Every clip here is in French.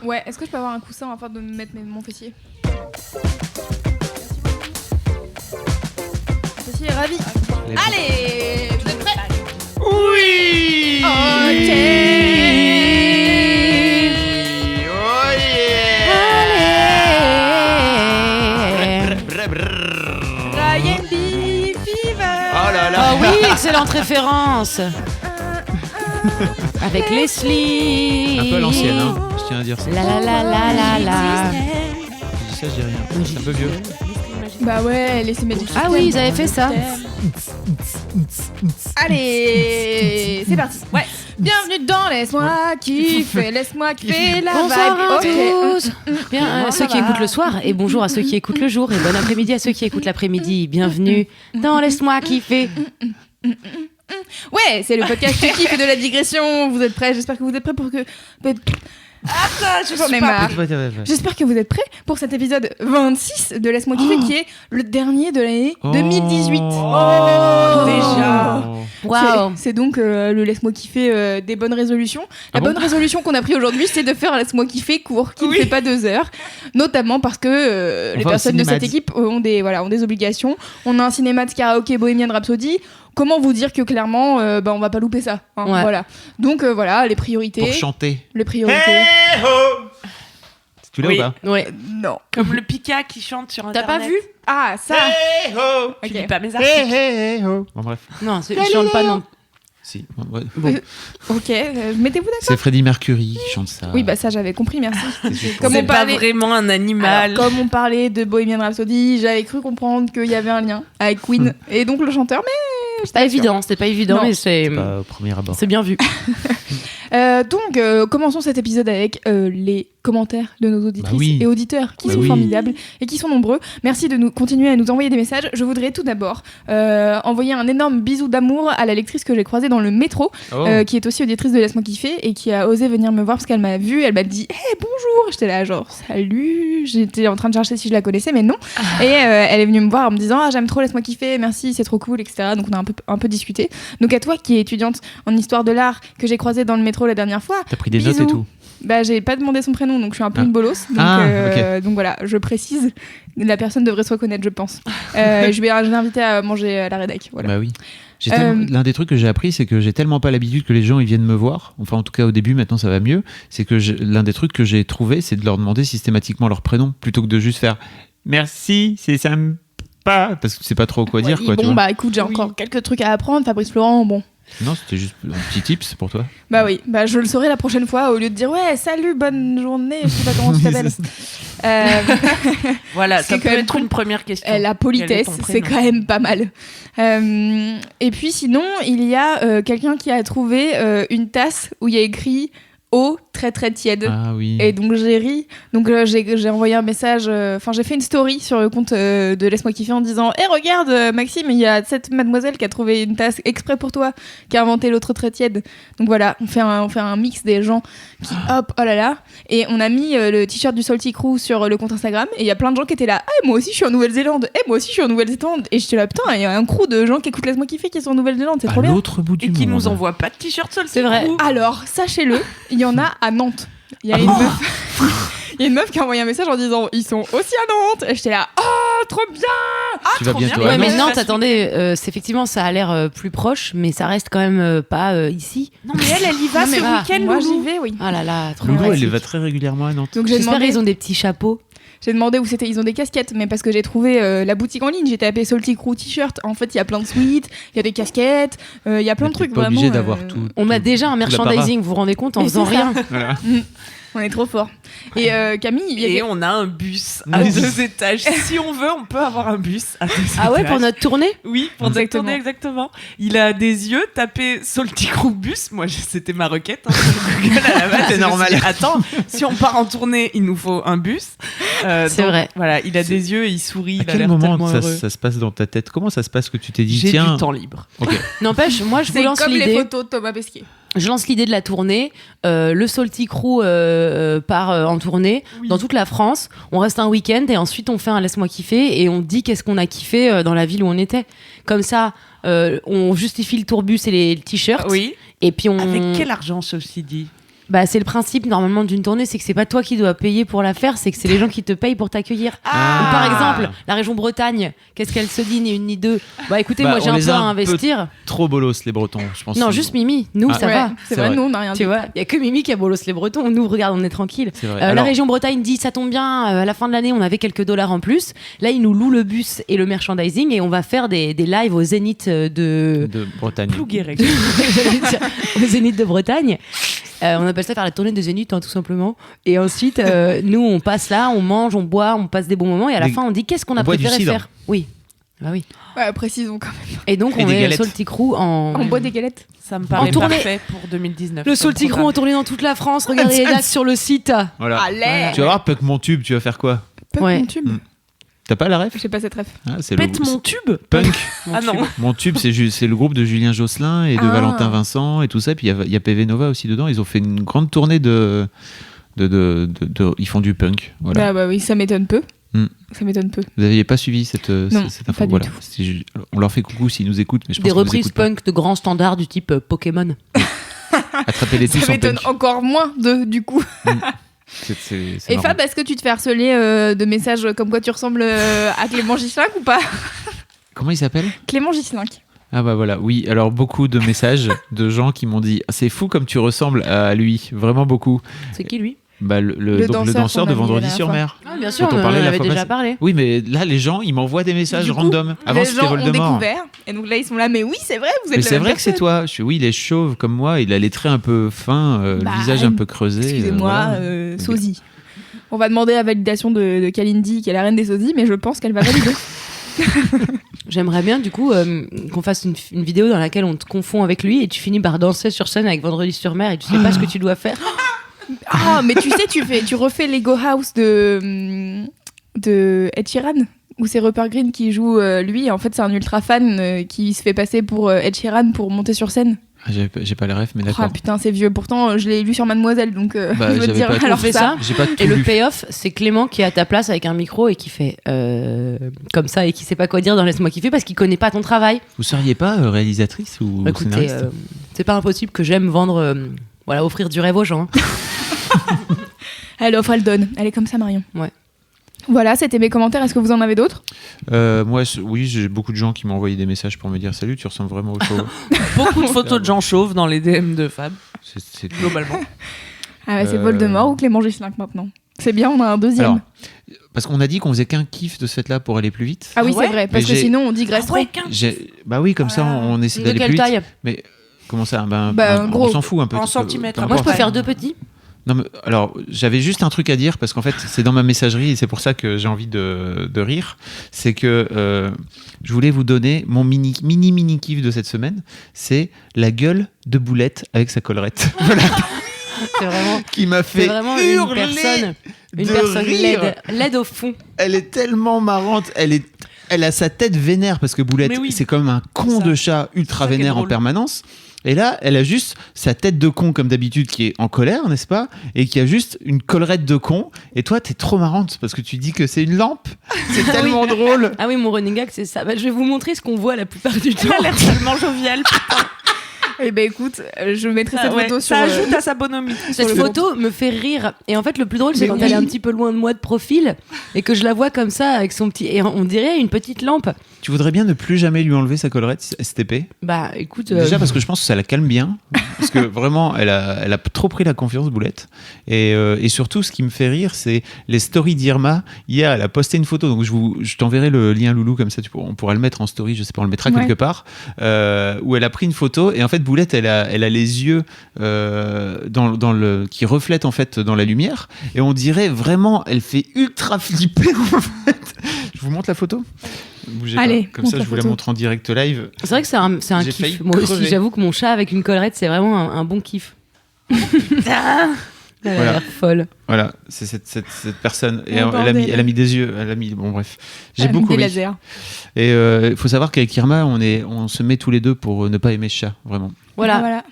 Ouais, est-ce que je peux avoir un coussin afin de me mettre mon fessier? Mon fessier est ravi. Allez, vous êtes prêts? Oui. Ok. Oh yeah. Ryan B. Fever. Oh là là. Oh oui, excellente référence. Avec Leslie. Un peu à l'ancienne, hein. Je tiens à dire ça. La la la la la la. Je dis ça, je dis rien. C'est un peu vieux. Bah ouais, laissez Magic Ah oui, ils avaient fait ça. Allez, c'est parti. Ouais. Bienvenue dans Laisse-moi kiffer, laisse-moi kiffer la Bonsoir à vibe. tous. Bien, à ceux qui écoutent le soir et bonjour à ceux qui écoutent le jour et bon après-midi à ceux qui écoutent l'après-midi. Bienvenue dans Laisse-moi kiffer. Ouais, c'est le podcast qui kiffe et de la digression. Vous êtes prêts? J'espère que vous êtes prêts pour que... J'en ai marre. J'espère que vous êtes prêts pour cet épisode 26 de Laisse-moi kiffer qui est le dernier de l'année 2018. Déjà. Waouh. C'est donc le Laisse-moi kiffer des bonnes résolutions. La bonne résolution qu'on a prise aujourd'hui, c'est de faire un Laisse-moi kiffer court, qui ne fait pas 2 heures. Notamment parce que les personnes de cette équipe ont des obligations. On a un cinéma de karaoké Bohemian Rhapsody. Comment vous dire que clairement, on va pas louper ça, hein, Ouais. voilà. Donc voilà, les priorités. Pour chanter. Les priorités. Hey ho. Tu l'as ou pas? Ouais. Non. Comme le Pika qui chante sur T'as Internet. pas vu? Ah, ça. Hey ho. Tu Ok. lis pas mes Hey articles. hey hey ho. Bon bref. Non, je chante pas non. Si. Ouais. Ok, mettez-vous d'accord. C'est Freddie Mercury qui chante ça. Oui, bah ça j'avais compris, merci. Comme C'est on pas parlait- vraiment un animal. Alors, comme on parlait de Bohemian Rhapsody, j'avais cru comprendre qu'il y avait un lien avec Queen et donc le chanteur, mais C'est pas évident, c'était pas évident, Non. mais c'est Pas au premier abord. bien vu. donc commençons cet épisode avec les commentaires de nos auditrices oui. et auditeurs qui Bah sont oui. formidables et qui sont nombreux. Merci de nous continuer à nous envoyer des messages. Je voudrais tout d'abord envoyer un énorme bisou d'amour à la lectrice que j'ai croisée dans le métro, Oh. qui est aussi auditrice de Laisse-moi kiffer et qui a osé venir me voir parce qu'elle m'a vue, elle m'a dit hey, bonjour, j'étais là genre salut, j'étais en train de chercher si je la connaissais mais non, et elle est venue me voir en me disant ah j'aime trop Laisse-moi kiffer, merci, c'est trop cool, etc. Donc on a un peu discuté. Donc à toi qui es étudiante en histoire de l'art que j'ai croisée dans le métro la dernière fois, T'as pris des bisous. notes et tout. Bah j'ai pas demandé son prénom donc je suis un peu Ah. une bolos donc voilà, je précise, la personne devrait se reconnaître je pense. Je vais l'inviter à manger à la rédac, voilà. Bah oui. L'un des trucs que j'ai appris, c'est que j'ai tellement pas l'habitude que les gens ils viennent me voir. Enfin, en tout cas au début, maintenant ça va mieux. C'est que l'un des trucs que j'ai trouvé, c'est de leur demander systématiquement leur prénom plutôt que de juste faire merci, c'est sympa, parce que c'est pas trop quoi dire. Oui, Quoi, tu bon vois. bah écoute, j'ai encore quelques trucs à apprendre, Fabrice Florent, bon. Non, c'était juste un petit tips pour toi. Bah oui, bah je le saurai la prochaine fois au lieu de dire ouais salut bonne journée, je sais pas comment tu t'appelles. Voilà, C'est ça quand peut même être cool. une première question. La Quel est politesse, ton c'est prénom quand même pas mal. Et puis sinon, il y a quelqu'un qui a trouvé une tasse où il y a écrit eau très très tiède. Ah oui. Et donc j'ai ri, donc j'ai envoyé un message, enfin j'ai fait une story sur le compte de Laisse-moi kiffer en disant « Eh regarde Maxime, il y a cette mademoiselle qui a trouvé une tasse exprès pour toi, qui a inventé l'autre très tiède. » Donc voilà, on fait un mix des gens qui hop, oh là là. Et on a mis le t-shirt du Salty Crew sur le compte Instagram et il y a plein de gens qui étaient là « Ah moi aussi je suis en Nouvelle-Zélande, moi aussi je suis en Nouvelle-Zélande. » Et j'étais là putain, il y a un crew de gens qui écoutent Laisse-moi kiffer qui sont en Nouvelle-Zélande, c'est À trop bien. l'autre bout du Et monde. qui nous envoie pas de t-shirt seul, C'est vrai. Alors, sachez-le, il y en a à Nantes. Il y a une meuf. Il y a une meuf qui a envoyé un message en disant ils sont aussi à Nantes. Et j'étais là, oh, trop bien. Tu vas trop bientôt bien. à Ouais, mais Nantes. Nantes, attendez, c'est effectivement, ça a l'air plus proche, mais ça reste quand même pas ici. Non, mais elle y va Non, mais ce week-end, moi j'y Loulou. vais, oui. Ah là là, trop Loulou, pratique. elle va très régulièrement à Nantes. Donc j'ai J'espère demandé, qu'ils ont des petits chapeaux. j'ai demandé où c'était. Ils ont des casquettes, mais parce que j'ai trouvé la boutique en ligne. J'ai tapé Salty Crew t-shirt. En fait, il y a plein de suites, il y a des casquettes, il y a plein de T'es trucs pas vraiment. obligé d'avoir tout. On a déjà un tout l'apparat. merchandising, vous vous rendez compte, en Et faisant c'est ça. rien. Voilà. On est trop fort. Et Camille, il y Et a on a un bus à Oui. 2 étages. Si on veut, on peut avoir un bus à 2 étages. Ah ouais, pour notre tournée? Oui, pour notre Exactement. tournée, exactement. Il a des yeux, tapé Salty Crew bus. Moi, c'était ma requête. Hein, sur Google à la base. C'est Je me normal. suis dit, attends, si on part en tournée, il nous faut un bus. C'est donc, vrai. Voilà, il a des yeux, il sourit, À il a quel l'air moment tellement ça, heureux. ça se passe dans ta tête? Comment ça se passe que tu t'es dit J'ai tiens. du temps libre. Ok. N'empêche, moi je vous c'est lance comme les l'idée. photos de Thomas Pesquet. Je lance l'idée de la tournée. Le Salty Crew part en tournée Oui. dans toute la France. On reste un week-end et ensuite on fait un Laisse-moi kiffer et on dit qu'est-ce qu'on a kiffé dans la ville où on était. Comme ça, on justifie le tourbus et les t-shirts. Oui. Et puis on. Avec quel argent, ceci dit? Bah, c'est le principe normalement d'une tournée, c'est que c'est pas toi qui dois payer pour la faire, c'est que c'est les gens qui te payent pour t'accueillir. Donc, par exemple, la région Bretagne, qu'est-ce qu'elle se dit, ni une ni deux? Bah écoutez, moi j'ai un peu à investir. Trop bolos les Bretons, je pense. Non, juste Mimi, nous ça va. C'est vrai, nous on n'a rien dit. Tu vois, il y a que Mimi qui a bolos les Bretons. Nous, regarde, on est tranquille. Alors... La région Bretagne dit ça tombe bien, à la fin de l'année, on avait quelques dollars en plus. Là, ils nous louent le bus et le merchandising et on va faire des lives au Zénith de Bretagne. Plouguérec. Au Zénith de Bretagne. On appelle ça faire la tournée de Zénith, tout simplement. Et ensuite, nous, on passe là, on mange, on boit, on passe des bons moments. Et à la fin, on dit qu'est-ce qu'on a préféré faire. Oui. Bah oui. Ouais, précisons quand même. Et donc, on met le Salty Crew On boit des galettes. Ça me paraît parfait pour 2019. Le Salty Crew en tournée dans toute la France. Regardez les dates sur le site. Voilà. Allez. Tu vas voir Puck mon tube, tu vas faire quoi? Puck mon tube. T'as pas la ref? J'ai pas cette ref. Pète mon tube. Punk. Non. Mon tube, c'est le groupe de Julien Josselin et de Valentin Vincent et tout ça. Puis il y a PV Nova aussi dedans. Ils ont fait une grande tournée de ils font du punk. Voilà. Bah oui, ça m'étonne peu. Ça m'étonne peu. Vous n'aviez pas suivi cette info? Pas du tout. On leur fait coucou s'ils nous écoutent. Mais je pense des qu'ils nous reprises écoutent pas. punk de grands standards du type Pokémon. Attraper les tous Ça en m'étonne punk. encore moins du coup. C'est Et marrant. Fab, est-ce que tu te fais harceler de messages comme quoi tu ressembles à Clément Gislin ou pas? Comment il s'appelle? Clément Gislin. Ah bah voilà, oui. Alors beaucoup de messages de gens qui m'ont dit c'est fou comme tu ressembles à lui, vraiment beaucoup. C'est qui lui? Bah le danseur de Vendredi sur Mer. Ah, bien sûr, Dont on en parlait la avait fois déjà passée. parlé. Oui, mais là les gens ils m'envoient des messages Du coup, random. Avant les c'était gens ont Voldemort. découvert et donc là ils sont là mais oui c'est vrai vous êtes Mais la c'est même vrai que c'est personne. toi. Je suis oui, il est chauve comme moi, il a les traits un peu fins, le visage un peu creusé. Excusez-moi, voilà. sosie. On va demander la validation de Kalindi, qui est la reine des sosies, mais je pense qu'elle va valider. J'aimerais bien du coup qu'on fasse une vidéo dans laquelle on te confond avec lui et tu finis par danser sur scène avec Vendredi sur Mer et tu sais pas ce que tu dois faire. Ah, mais tu sais, tu refais Lego House de Ed Sheeran, où c'est Rupert Green qui joue lui, et en fait c'est un ultra fan qui se fait passer pour Ed Sheeran pour monter sur scène. Ah, j'ai pas les refs, mais d'accord. Ah putain, c'est vieux. Pourtant, je l'ai lu sur Mademoiselle, donc je veux te j'avais dire. pas tout Alors fait ça. J'ai pas tout Et le lu. payoff, c'est Clément qui est à ta place avec un micro et qui fait comme ça et qui sait pas quoi dire dans Laisse-moi kiffer parce qu'il connaît pas ton travail. Vous seriez pas réalisatrice ou Bah, écoutez, scénariste? c'est pas impossible que j'aime vendre, voilà, offrir du rêve aux gens. Elle offre, elle donne. Elle est comme ça, Marion. Ouais. Voilà, c'était mes commentaires. Est-ce que vous en avez d'autres? Moi, oui, j'ai beaucoup de gens qui m'ont envoyé des messages pour me dire salut, tu ressembles vraiment au chauve. Beaucoup de photos de gens chauves dans les DM de Fab, C'est globalement. Ah ouais, c'est Voldemort ou Clément Gislin maintenant. C'est bien, on a un deuxième. Alors, parce qu'on a dit qu'on faisait qu'un kiff de ce fait-là pour aller plus vite. Ah oui, Ah ouais c'est vrai, parce Mais que j'ai- sinon on digresse trop. Bah oui, comme ça, on essaie De d'aller quelle plus vite. taille? Mais comment ça gros. On s'en fout un peu. En parce que- centimètres, peu Moi, je peux importe. faire deux petits. Non, mais, alors, j'avais juste un truc à dire parce qu'en fait, c'est dans ma messagerie et c'est pour ça que j'ai envie de rire. C'est que je voulais vous donner mon mini kiff de cette semaine. C'est la gueule de Boulette avec sa collerette. Voilà. C'est vraiment, Qui m'a c'est fait vraiment hurler une de personne rire. laide au fond. Elle est tellement marrante. Elle a sa tête vénère parce que Boulette, Mais oui. c'est comme un con Ça. de chat ultra Ça qui est vénère en drôle. permanence. Et là, elle a juste sa tête de con comme d'habitude qui est en colère, n'est-ce pas? Et qui a juste une collerette de con. Et toi, t'es trop marrante parce que tu dis que c'est une lampe. C'est tellement drôle. Ah oui, mon running gag, c'est ça. Bah, je vais vous montrer ce qu'on voit la plupart du temps. Elle a l'air tellement joviale. Eh ben écoute, je mettrai cette photo sur. Ça ajoute à sa bonhomie. Cette photo me fait rire. Et en fait, le plus drôle, c'est quand elle est un petit peu loin de moi de profil et que je la vois comme ça avec son petit. Et on dirait une petite lampe. Tu voudrais bien ne plus jamais lui enlever sa collerette STP? Bah écoute. Déjà parce que je pense que ça la calme bien. Parce que vraiment, elle a trop pris la confiance, Boulette. Et surtout, ce qui me fait rire, c'est les stories d'Irma. Hier, elle a posté une photo. Donc, je t'enverrai le lien, Loulou, comme ça, on pourra le mettre en story. Je sais pas, on le mettra Ouais. quelque part. Où elle a pris une photo. Et en fait, Boulette, elle a les yeux qui reflètent en fait dans la lumière. Et on dirait vraiment, elle fait ultra flipper en fait. Je vous montre la photo? Bougez Allez, pas. Comme montre ça, la je vous la photo. montre en direct live. C'est vrai que c'est un J'ai failli kiff. Moi aussi, crever. j'avoue que mon chat avec une collerette, c'est vraiment un bon kiff. Elle a Voilà. l'air folle. Voilà, c'est cette personne. Et Oh, elle a mis des yeux. Bon, bref. J'ai beaucoup des ri. lasers. Et il faut savoir qu'avec Irma, on se met tous les deux pour ne pas aimer ce chat, vraiment. Voilà.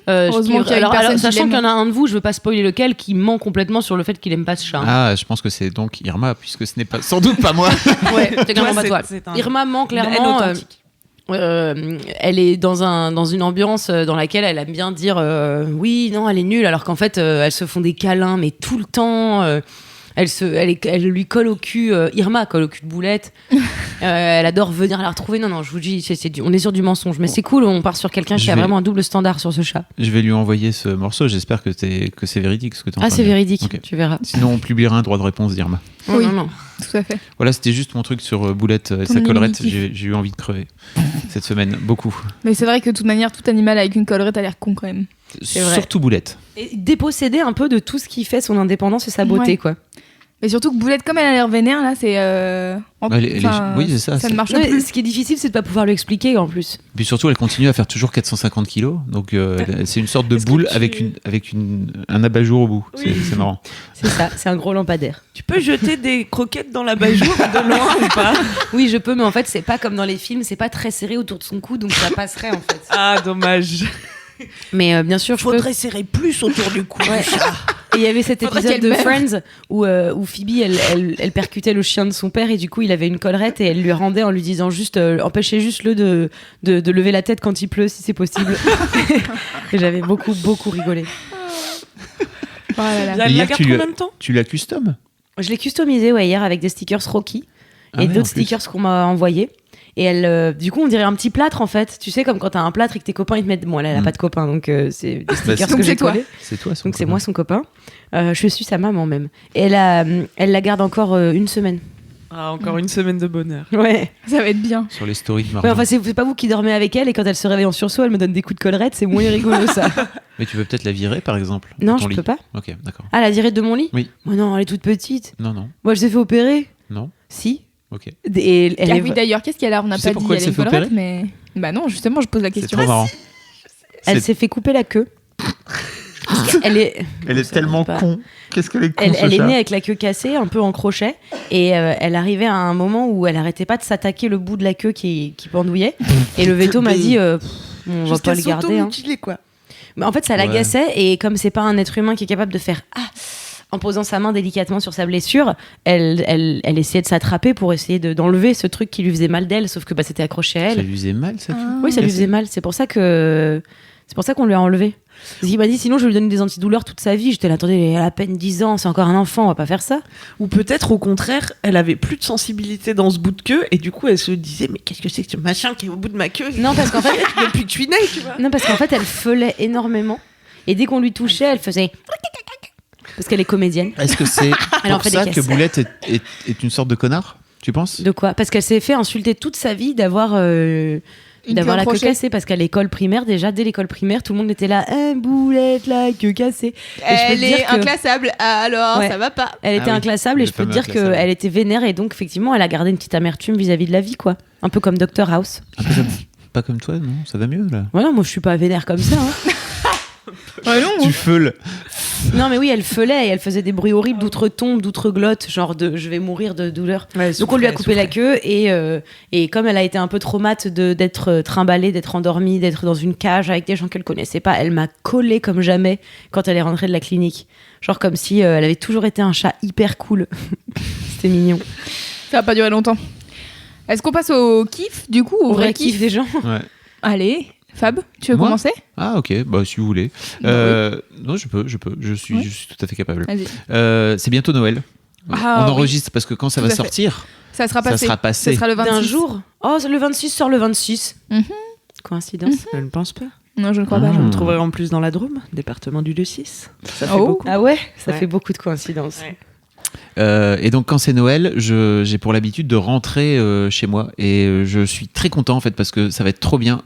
Heureusement qu'il y a une personne qui sachant l'aime. qu'il y en a un de vous, je veux pas spoiler lequel, qui ment complètement sur le fait qu'il aime pas ce chat. Ah, je pense que c'est donc Irma, puisque ce n'est pas, sans doute pas moi. Ouais, c'est clairement Toi, pas toi. c'est un- Irma ment Une haine clairement. authentique. elle est dans une ambiance dans laquelle elle aime bien dire oui, non, elle est nulle, alors qu'en fait, elles se font des câlins, mais tout le temps. Elle lui colle au cul, Irma colle au cul de Boulette. Elle adore venir la retrouver. Non, je vous dis, on est sur du mensonge, mais c'est cool, on part sur quelqu'un qui a vraiment un double standard sur ce chat. Je vais lui envoyer ce morceau, j'espère que c'est véridique ce que tu c'est véridique, okay. Tu verras. Sinon, on publiera un droit de réponse d'Irma. Oui, non. Tout à fait. Voilà, c'était juste mon truc sur Boulette et sa collerette. J'ai eu envie de crever cette semaine, beaucoup. Mais c'est vrai que de toute manière, tout animal avec une collerette a l'air con quand même. Surtout Boulette. Et dépossédé un peu de tout ce qui fait son indépendance et sa beauté, quoi. Mais surtout que Boulette, comme elle a l'air vénère, là, c'est. Oui, c'est ça. Ça ne marche plus. Ce qui est difficile, c'est de ne pas pouvoir lui expliquer en plus. Et puis surtout, elle continue à faire toujours 450 kilos. Donc, c'est une sorte de boule avec un abat-jour au bout. Oui. C'est marrant. C'est ça, c'est un gros lampadaire. Tu peux jeter des croquettes dans l'abat-jour de loin ou pas? Oui, je peux, mais en fait, c'est pas comme dans les films, c'est pas très serré autour de son cou, donc ça passerait en fait. Ah, dommage. Mais bien sûr, faudrait serrer plus autour du cou. Ouais. Et il y avait cet épisode de Friends où Phoebe elle percutait le chien de son père et du coup il avait une collerette et elle lui rendait en lui disant juste empêchez-le de lever la tête quand il pleut si c'est possible. Et j'avais beaucoup rigolé. Oh là là. Elle la garde combien de temps? Tu l'as custom? Je l'ai customisé hier avec des stickers Rocky et d'autres stickers qu'on m'a envoyés. Et elle, du coup, on dirait un petit plâtre en fait. Tu sais, comme quand t'as un plâtre et que tes copains ils te mettent. Bon, elle a pas de copains, donc c'est des stickers que j'ai collés. C'est toi, donc c'est moi son copain. Je suis sa maman même. Et elle la garde encore une semaine. Ah, encore une semaine de bonheur. Ouais. Ça va être bien. Sur les stories de Margot. Ouais, enfin, c'est pas vous qui dormez avec elle et quand elle se réveille en sursaut, elle me donne des coups de collerette. C'est moins rigolo ça. Mais tu veux peut-être la virer par exemple? Non, je peux pas. Ok, d'accord. Ah, la virer de mon lit? Oui. Oh non, elle est toute petite. Non. Moi, je l'ai fait opérer. Non. Si. Ok. Et oui, d'ailleurs, qu'est-ce qu'elle a? On n'a pas dit pourquoi elle s'est fait opérer, mais bah non, justement, je pose la question. C'est trop marrant. Elle s'est fait couper la queue. Elle est tellement con. Qu'est-ce qu'elle est con, elle est née avec la queue cassée, un peu en crochet, et elle arrivait à un moment où elle arrêtait pas de s'attaquer le bout de la queue qui pendouillait. Et le veto m'a dit on va pas le garder. Hein. Quoi. Mais en fait, ça l'agaçait, et comme c'est pas un être humain qui est capable de faire en posant sa main délicatement sur sa blessure, elle essayait de s'attraper pour essayer d'enlever ce truc qui lui faisait mal d'elle, sauf que c'était accroché à elle. Ça lui faisait mal, ça? Oui, ça lui faisait mal. C'est pour ça qu'on lui a enlevé. Parce qu'il m'a dit sinon je vais lui donner des antidouleurs toute sa vie. J'étais là, attendez, elle a à peine 10 ans, c'est encore un enfant, on va pas faire ça. Ou peut-être au contraire, elle avait plus de sensibilité dans ce bout de queue et du coup elle se disait mais qu'est-ce que c'est que ce machin qui est au bout de ma queue? Non, parce qu'en fait depuis que je suis née, tu vois. Non, parce qu'en fait elle feulait énormément et dès qu'on lui touchait, elle faisait parce qu'elle est comédienne. Est-ce que c'est pour ça que Boulette est une sorte de connard, tu penses? De quoi? Parce qu'elle s'est fait insulter toute sa vie d'avoir la queue cassée, parce qu'à l'école primaire, déjà dès l'école primaire, tout le monde était là, Boulette, la queue cassée. Elle est inclassable, alors ça va pas. Elle était inclassable et je peux te dire qu'elle était vénère et donc effectivement elle a gardé une petite amertume vis-à-vis de la vie, quoi. Un peu comme Dr House. Pas comme toi, non? Ça va mieux là? Ouais, non, moi je suis pas vénère comme ça. Tu feules. Non mais oui, elle feulait et elle faisait des bruits horribles d'outre-tombe, d'outre-glotte, genre de je vais mourir de douleur. Ouais, donc on lui a coupé la queue et comme elle a été un peu traumate d'être trimballée, d'être endormie, d'être dans une cage avec des gens qu'elle connaissait pas, elle m'a collée comme jamais quand elle est rentrée de la clinique. Genre comme si elle avait toujours été un chat hyper cool. C'était mignon. Ça va pas durer longtemps. Est-ce qu'on passe au kiff du coup, au vrai kiff des gens? Ouais. Allez. Fab, tu veux commencer? Ah ok, si vous voulez. Oui. Non, je peux. Je suis tout à fait capable. Vas-y. C'est bientôt Noël. On enregistre parce que quand ça va sortir, ça sera passé. Ça sera le 26. D'un jour. Oh, le 26 sort le 26. Coïncidence? Je ne pense pas. Non, je ne crois pas. Je me trouverai en plus dans la Drôme, département du 2-6. Ça fait beaucoup. Ah ouais? Ça fait beaucoup de coïncidences. Ouais. Et donc quand c'est Noël, j'ai pour l'habitude de rentrer chez moi et je suis très content en fait parce que ça va être trop bien.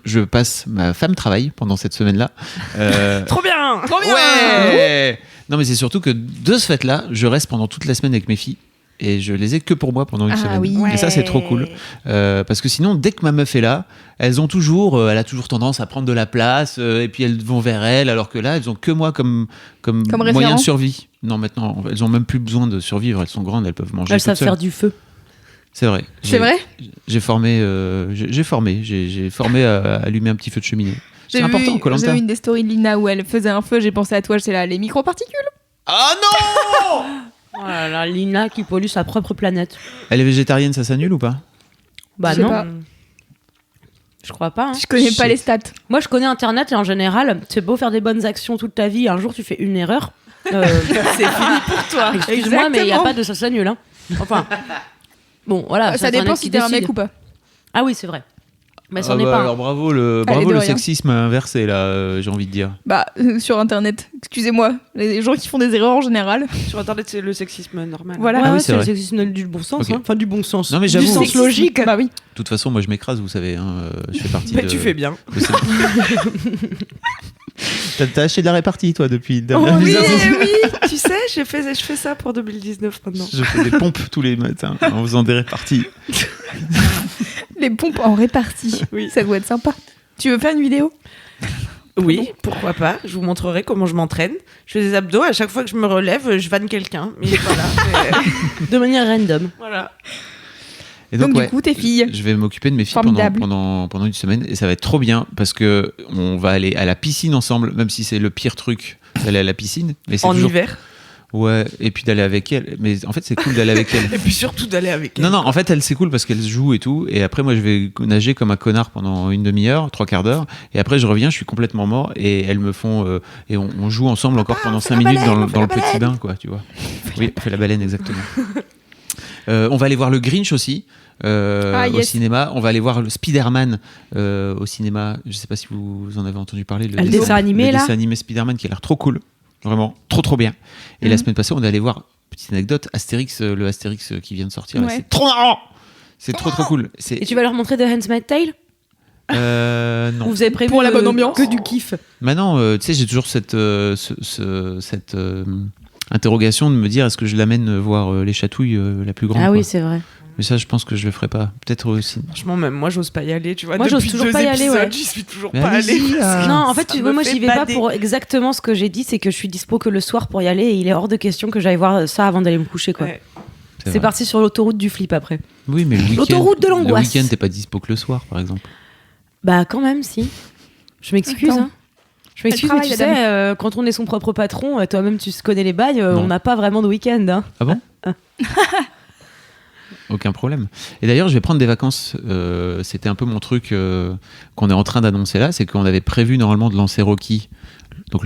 Ma femme travaille pendant cette semaine-là. Trop bien! Ouais! Non mais c'est surtout que de ce fait-là, je reste pendant toute la semaine avec mes filles. Et je les ai que pour moi pendant une semaine. Oui. Et ça, c'est trop cool. Parce que sinon, dès que ma meuf est là, elle a toujours tendance à prendre de la place et puis elles vont vers elle, alors que là, elles ont que moi comme moyen de survie. Non, maintenant, elles ont même plus besoin de survivre. Elles sont grandes, elles peuvent manger. Elles savent faire du feu. C'est vrai. J'ai formé à allumer un petit feu de cheminée. C'est important, Koh-Lanta. J'ai vu une des stories de Lina où elle faisait un feu, j'ai pensé à toi, c'est là, les microparticules. Ah non! Oh là là, Lina qui pollue sa propre planète. Elle est végétarienne, ça s'annule ou pas? Bah je sais non. Pas. Je crois pas. Je connais pas les stats. Moi, je connais Internet et en général, c'est beau faire des bonnes actions toute ta vie. Un jour, tu fais une erreur. C'est fini pour toi. Excuse-moi, mais il n'y a pas de ça nul. Hein. Enfin, bon, voilà. Ça dépend si t'es un mec ou pas. Ah oui, c'est vrai. Mais c'en est pas. Alors bravo le sexisme inversé là, j'ai envie de dire. Sur Internet, excusez-moi, les gens qui font des erreurs en général. Sur Internet, c'est le sexisme normal. Voilà. Ouais, oui, c'est c'est le vrai. sexisme du bon sens. Okay. Hein. Enfin, du bon sens. Non mais j'avoue. Du sens logique. Bah oui. De toute façon, moi je m'écrase, vous savez. Je fais partie Mais tu fais bien. T'as acheté de la répartie, toi, depuis. Oui, tu sais, je fais ça pour 2019 maintenant. Je fais des pompes tous les matins en faisant des réparties. Les pompes en répartie. Oui. Ça doit être sympa. Tu veux faire une vidéo ? Oui, pourquoi pas. Je vous montrerai comment je m'entraîne. Je fais des abdos. À chaque fois que je me relève, je vanne quelqu'un. Mais voilà. De manière random. Voilà. Et donc du coup, tes filles. Je vais m'occuper de mes filles pendant une semaine et ça va être trop bien parce que on va aller à la piscine ensemble, même si c'est le pire truc d'aller à la piscine. Mais c'est toujours... hiver. Ouais, et puis d'aller avec elle. Mais en fait, c'est cool d'aller avec elle. Et puis surtout d'aller avec elle. Non, en fait, elle, c'est cool parce qu'elle joue et tout. Et après, moi, je vais nager comme un connard pendant une demi-heure, 3/4 d'heure. Et après, je reviens, je suis complètement mort. Et elles me font. Et on joue ensemble encore pendant 5 minutes dans le petit bain, quoi, tu vois. Oui, on fait la baleine, exactement. On va aller voir le Grinch aussi. Au cinéma, on va aller voir le Spider-Man au cinéma. Je sais pas si vous en avez entendu parler. Le dessin animé, le dessin animé Spider-Man qui a l'air trop cool. Vraiment, trop bien. Et la semaine passée, on est allé voir, petite anecdote, le Astérix qui vient de sortir. Ouais. C'est trop marrant. C'est trop cool. Et tu vas leur montrer The Handmaid's Tale ? Non. Vous avez prévu pour la bonne ambiance que du kiff. Maintenant, tu sais, j'ai toujours cette interrogation de me dire est-ce que je l'amène voir les chatouilles la plus grande. Ah oui, quoi. c'est vrai. Mais ça, je pense que je le ferai pas. Peut-être aussi. Franchement, même moi, j'ose pas y aller. Tu vois, moi, j'ose depuis toujours 2 pas y aller. épisodes, Ouais. j'y suis toujours Mais pas allée. Non, en fait, moi, j'y vais pas bader. pour exactement ce que j'ai dit, c'est que je suis dispo que le soir pour y aller et il est hors de question que j'aille voir ça avant d'aller me coucher, quoi. Ouais. C'est parti sur l'autoroute du flip après. Oui, mais le week-end. L'autoroute de l'angoisse. Le week-end, t'es pas dispo que le soir, par exemple. Bah, quand même, si. Je m'excuse, Attends. hein. Je m'excuse, mais tu sais, quand on est son propre patron, toi-même tu connais les bails, on n'a pas vraiment de week-end. Hein. Ah bon? Aucun problème. Et d'ailleurs, je vais prendre des vacances. C'était un peu mon truc qu'on est en train d'annoncer là, c'est qu'on avait prévu normalement de lancer Rocky. Donc,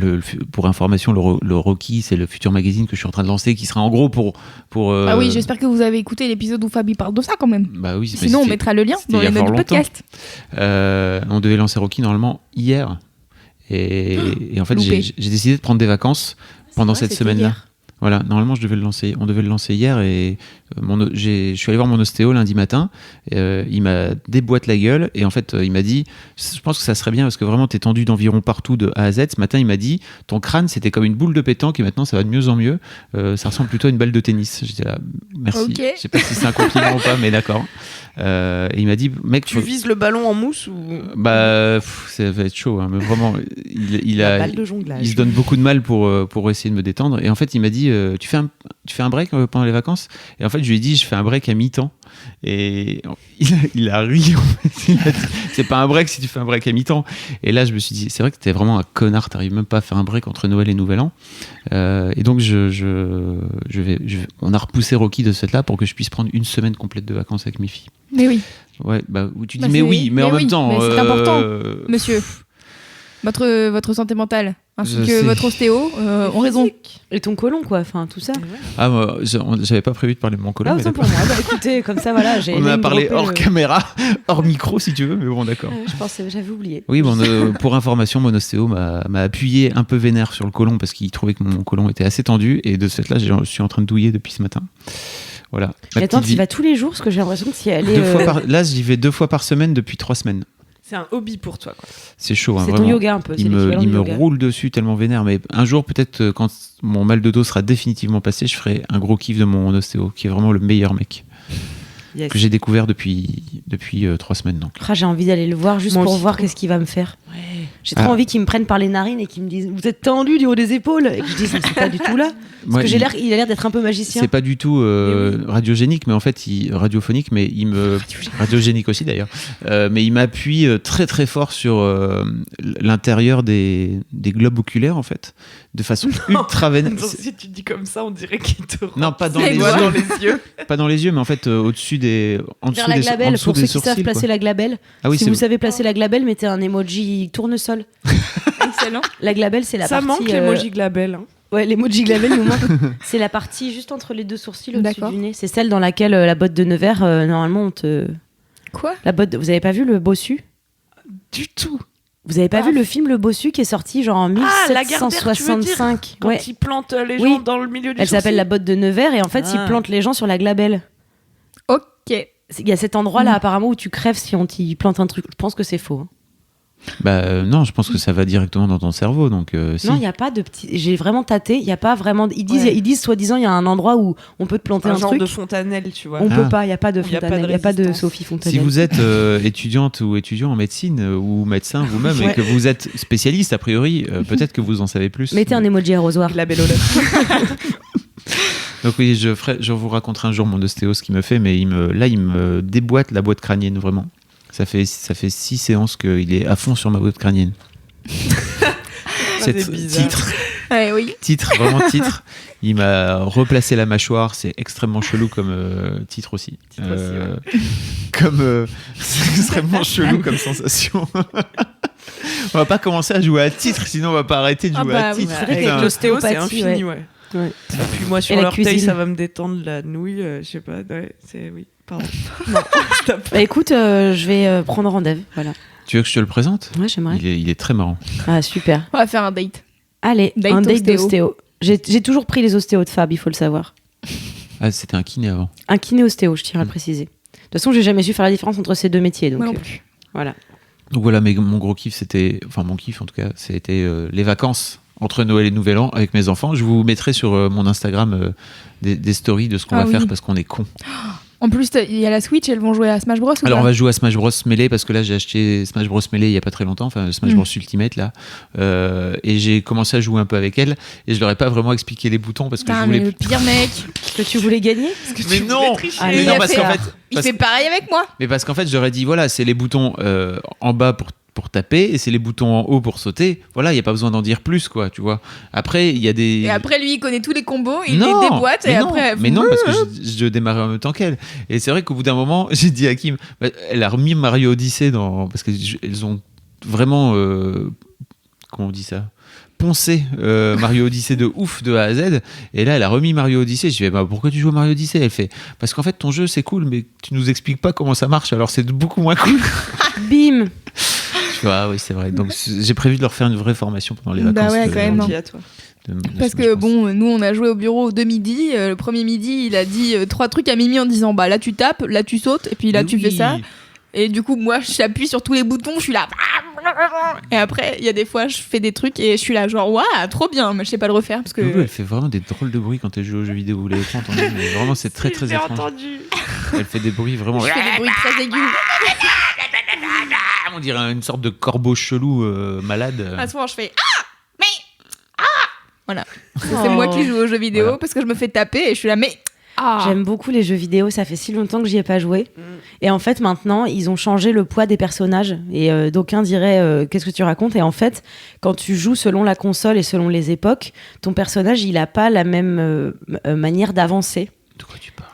pour information, le Rocky, c'est le futur magazine que je suis en train de lancer, qui sera en gros pour. Ah oui, j'espère que vous avez écouté l'épisode où Fabi parle de ça quand même. Bah oui. Sinon, on mettra le lien dans les notes du podcast. On devait lancer Rocky normalement hier. Et en fait, j'ai décidé de prendre des vacances pendant cette semaine-là. Hier. Voilà, normalement, on devait le lancer hier et je suis allé voir mon ostéo lundi matin. Il m'a déboîté la gueule et en fait, il m'a dit, je pense que ça serait bien parce que vraiment, t'es tendu d'environ partout de A à Z. Ce matin, il m'a dit, ton crâne, c'était comme une boule de pétanque et maintenant, ça va de mieux en mieux. Ça ressemble plutôt à une balle de tennis. J'étais là, merci. Okay. Je sais pas si c'est un compliment ou pas, mais d'accord. Et il m'a dit, mec, tu vises le ballon en mousse ou bah, ça va être chaud, hein, mais vraiment, il se donne beaucoup de mal pour essayer de me détendre. Et en fait, il m'a dit, tu fais un break pendant les vacances? Et en fait, je lui ai dit, je fais un break à mi-temps. Et il a ri. Il a dit, c'est pas un break si tu fais un break à mi-temps. Et là, je me suis dit, c'est vrai que t'es vraiment un connard. T'arrives même pas à faire un break entre Noël et Nouvel An. Et donc, on a repoussé Rocky de cette là pour que je puisse prendre une semaine complète de vacances avec mes filles. Mais oui. Ouais, bah, tu dis mais oui, mais en même temps. Mais c'est important, monsieur. Votre santé mentale, ainsi que votre ostéo ont raison. Et ton côlon, quoi, enfin tout ça. Ah, moi, j'avais pas prévu de parler de mon côlon. Ah, autant pour moi. Bah, écoutez, comme ça, voilà. On a parlé hors caméra, hors micro, si tu veux, mais bon, d'accord. Je pensais, j'avais oublié. Oui, bon, pour information, mon ostéo m'a appuyé un peu vénère sur le côlon parce qu'il trouvait que mon côlon était assez tendu et de cette là, je suis en train de douiller depuis ce matin. Voilà. Mais attends, tu y vas tous les jours parce que j'ai l'impression que si elle est. Là, j'y vais 2 fois par semaine depuis 3 semaines. C'est un hobby pour toi, quoi. C'est chaud, hein, c'est vraiment. ton yoga un peu. Il me roule dessus tellement vénère. Mais un jour, peut-être, quand mon mal de dos sera définitivement passé, je ferai un gros kiff de mon ostéo, qui est vraiment le meilleur mec. Yes. Que j'ai découvert depuis 3 semaines. Donc. J'ai envie d'aller le voir juste Moi pour aussi, voir trop. qu'est-ce qu'il va me faire. J'ai trop envie qu'ils me prennent par les narines et qu'ils me disent vous êtes tendu du haut des épaules et que je dise c'est pas du tout là parce que il a l'air d'être un peu magicien. C'est pas du tout radiogénique, mais en fait radiophonique, mais il me radiogénique aussi d'ailleurs, mais il m'appuie très très fort sur l'intérieur des globes oculaires en fait, de façon ultra vénère. Si tu dis comme ça, on dirait qu'il te non pas dans les yeux, pas dans les yeux, mais en fait au-dessus des en dessous vers la des glabelle, pour ceux qui sourcils, savent placer la glabelle. Ah oui, si vous savez placer la glabelle, mettez un emoji tournesol. Excellent. La glabelle, c'est la ça partie. Ça manque l'emoji glabelle. Hein. Ouais, l'emoji glabelle nous manque. C'est la partie juste entre les deux sourcils au-dessus D'accord. du nez. C'est celle dans laquelle la botte de Nevers, normalement, on te. Quoi ? La botte. Vous avez pas vu le Bossu ? Du tout. Vous avez pas vu le film Le Bossu qui est sorti genre en 1765 quand il plante les gens dans le milieu du Elle sourcil. s'appelle la botte de Nevers et en fait, il plante les gens sur la glabelle. Ok. Il y a cet endroit-là apparemment où tu crèves si on t'y plante un truc. Je pense que c'est faux. Hein. Non, je pense que ça va directement dans ton cerveau, donc si. Non, il y a pas de petit. J'ai vraiment tâté. Il y a pas vraiment. Ils disent soi-disant il y a un endroit où on peut te planter un genre truc. de fontanelle, tu vois. On peut pas. Il y a pas de fontanelle. Il y a pas de Sophie Fontanelle. Si vous êtes étudiante ou étudiant en médecine ou médecin vous-même et que vous êtes spécialiste a priori, peut-être que vous en savez plus. Mettez un emoji arrosoir. La belle olette. Donc oui, je vous raconterai un jour mon ostéo ce qu'il me fait, mais il me déboîte la boîte crânienne vraiment. Ça fait 6 séances qu'il est à fond sur ma boîte crânienne. C'est bizarre. Titre, vraiment titre. Il m'a replacé la mâchoire, c'est extrêmement chelou comme titre aussi. C'est extrêmement chelou comme sensation. On va pas commencer à jouer à titre, sinon on va pas arrêter de jouer à titre. C'est vrai avec l'ostéo, c'est infini, ouais. Et puis moi sur l'orteil, ça va me détendre la nouille, je sais pas. Ouais, oui. Pardon. Bah écoute, je vais prendre rendez-vous. Voilà. Tu veux que je te le présente ? Ouais, j'aimerais. Il est très marrant. Ah, super. On va faire un date. Allez, un date ostéo. d'ostéo. J'ai toujours pris les ostéos de Fab, il faut le savoir. Ah, c'était un kiné avant. Un kiné ostéo, je tiens à le préciser. De toute façon, j'ai jamais su faire la différence entre ces deux métiers. Donc, Moi non plus. Voilà. Donc voilà, mais mon gros kiff, mon kiff en tout cas, c'était les vacances entre Noël et Nouvel An avec mes enfants. Je vous mettrai sur mon Instagram des stories de ce qu'on va faire parce qu'on est cons. En plus, il y a la Switch, elles vont jouer à Smash Bros. Alors on va jouer à Smash Bros Melee parce que là j'ai acheté Smash Bros Melee il y a pas très longtemps, enfin Smash Bros Ultimate là, et j'ai commencé à jouer un peu avec elle et je leur ai pas vraiment expliqué les boutons parce que je voulais. Le pire mec. Que tu voulais gagner ? Mais non. Allez, non parce qu'en fait. Il fait pareil avec moi. Mais parce qu'en fait j'aurais dit voilà c'est les boutons en bas pour taper et c'est les boutons en haut pour sauter. Voilà, il n'y a pas besoin d'en dire plus, quoi, tu vois. Après, il y a des... Et après, lui, il connaît tous les combos, il les déboîte et après... Mais non, parce que je démarrais en même temps qu'elle. Et c'est vrai qu'au bout d'un moment, j'ai dit à Kim, elle a remis Mario Odyssey parce qu'elles ont vraiment... comment on dit ça ? Poncé Mario Odyssey de ouf de A à Z, et là elle a remis Mario Odyssey. Je lui ai dit pourquoi tu joues à Mario Odyssey ? Elle fait parce qu'en fait ton jeu c'est cool mais tu nous expliques pas comment ça marche alors c'est beaucoup moins cool. Bim. Ah oui c'est vrai, donc j'ai prévu de leur faire une vraie formation pendant les vacances. Bah ouais, quand même. Parce que bon, nous on a joué au bureau 2 midis. Le premier midi, il a dit 3 trucs à Mimi en disant bah là tu tapes, là tu sautes, et puis là tu fais ça. Et du coup, moi j'appuie sur tous les boutons, je suis là. Et après, il y a des fois, je fais des trucs et je suis là, genre waouh, trop bien, mais je sais pas le refaire parce que. Loulou, elle fait vraiment des drôles de bruits quand elle joue aux jeux vidéo. Vous l'avez pas entendu, mais vraiment c'est très très étrange. Entendu. Elle fait des bruits vraiment. Je fais des bruits très aigus. On dirait une sorte de corbeau chelou malade. À ce moment, je fais voilà. C'est moi qui joue aux jeux vidéo parce que je me fais taper et je suis là, mais. J'aime beaucoup les jeux vidéo, ça fait si longtemps que j'y ai pas joué. Et en fait, maintenant, ils ont changé le poids des personnages. Et d'aucuns diraient qu'est-ce que tu racontes ? Et en fait, quand tu joues selon la console et selon les époques, ton personnage, il a pas la même manière d'avancer. De quoi tu parles ?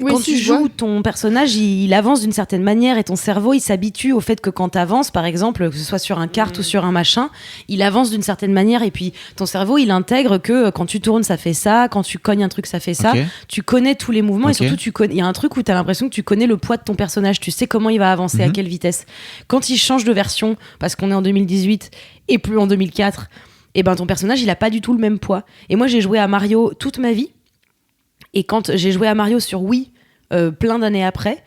Quand tu joues, ton personnage, il avance d'une certaine manière et ton cerveau, il s'habitue au fait que quand tu avances, par exemple, que ce soit sur un kart ou sur un machin, il avance d'une certaine manière et puis ton cerveau, il intègre que quand tu tournes, ça fait ça, quand tu cognes un truc, ça fait ça. Tu connais tous les mouvements et surtout, il y a un truc où tu as l'impression que tu connais le poids de ton personnage, tu sais comment il va avancer, à quelle vitesse. Quand il change de version, parce qu'on est en 2018 et plus en 2004, et ben ton personnage, il a pas du tout le même poids. Et moi, j'ai joué à Mario toute ma vie. Et quand j'ai joué à Mario sur Wii, plein d'années après,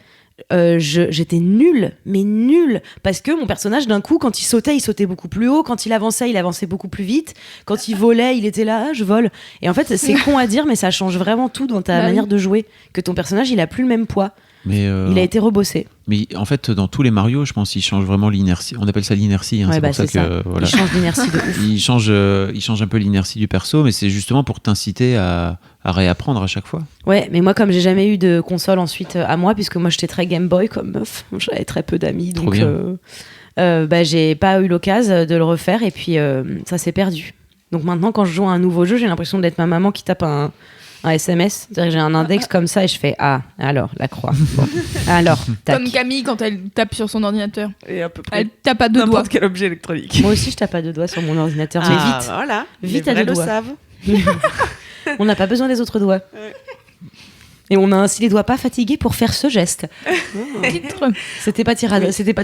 j'étais nulle, mais nulle, parce que mon personnage, d'un coup, quand il sautait beaucoup plus haut, quand il avançait beaucoup plus vite, quand il volait, il était là, je vole. Et en fait, c'est con à dire, mais ça change vraiment tout dans ta manière de jouer, que ton personnage, il a plus le même poids. Mais il a été rebossé. Mais en fait, dans tous les Mario, je pense qu'il change vraiment l'inertie. On appelle ça l'inertie. Ouais, c'est pour ça que voilà. Il change l'inertie de ouf. Il change un peu l'inertie du perso, mais c'est justement pour t'inciter à réapprendre à chaque fois. Ouais, mais moi, comme j'ai jamais eu de console ensuite à moi, puisque moi j'étais très Game Boy comme meuf, j'avais très peu d'amis, donc j'ai pas eu l'occasion de le refaire et puis ça s'est perdu. Donc maintenant, quand je joue à un nouveau jeu, j'ai l'impression d'être ma maman qui tape un SMS. C'est-à-dire que j'ai un index comme ça et je fais alors la croix. Bon. Alors, tac. Comme Camille quand elle tape sur son ordinateur. Et à peu près Elle tape à deux doigts. n'importe quel objet électronique. Moi aussi, je tape à deux doigts sur mon ordinateur. Mais vite. Voilà. Vite Les à vrais deux le doigts. savent. On n'a pas besoin des autres doigts. Ouais. Et on a ainsi les doigts pas fatigués pour faire ce geste. Titre. C'était pas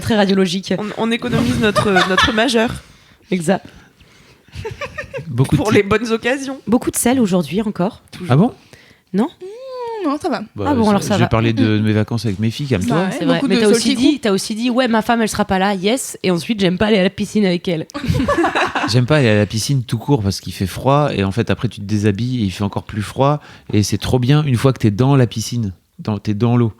très radiologique. On économise notre majeur Exact. Beaucoup pour les bonnes occasions. Beaucoup de sel aujourd'hui encore. Ah bon? Non? Non, ça va. Ah bon, alors ça J'ai va. parlé de mes vacances avec mes filles, calme-toi. Ouais, C'est vrai. beaucoup Mais de t'as aussi dit, ouais, ma femme, elle sera pas là, yes. Et ensuite, j'aime pas aller à la piscine avec elle. J'aime pas aller à la piscine tout court parce qu'il fait froid et en fait après tu te déshabilles et il fait encore plus froid et c'est trop bien une fois que t'es dans la piscine, t'es dans l'eau.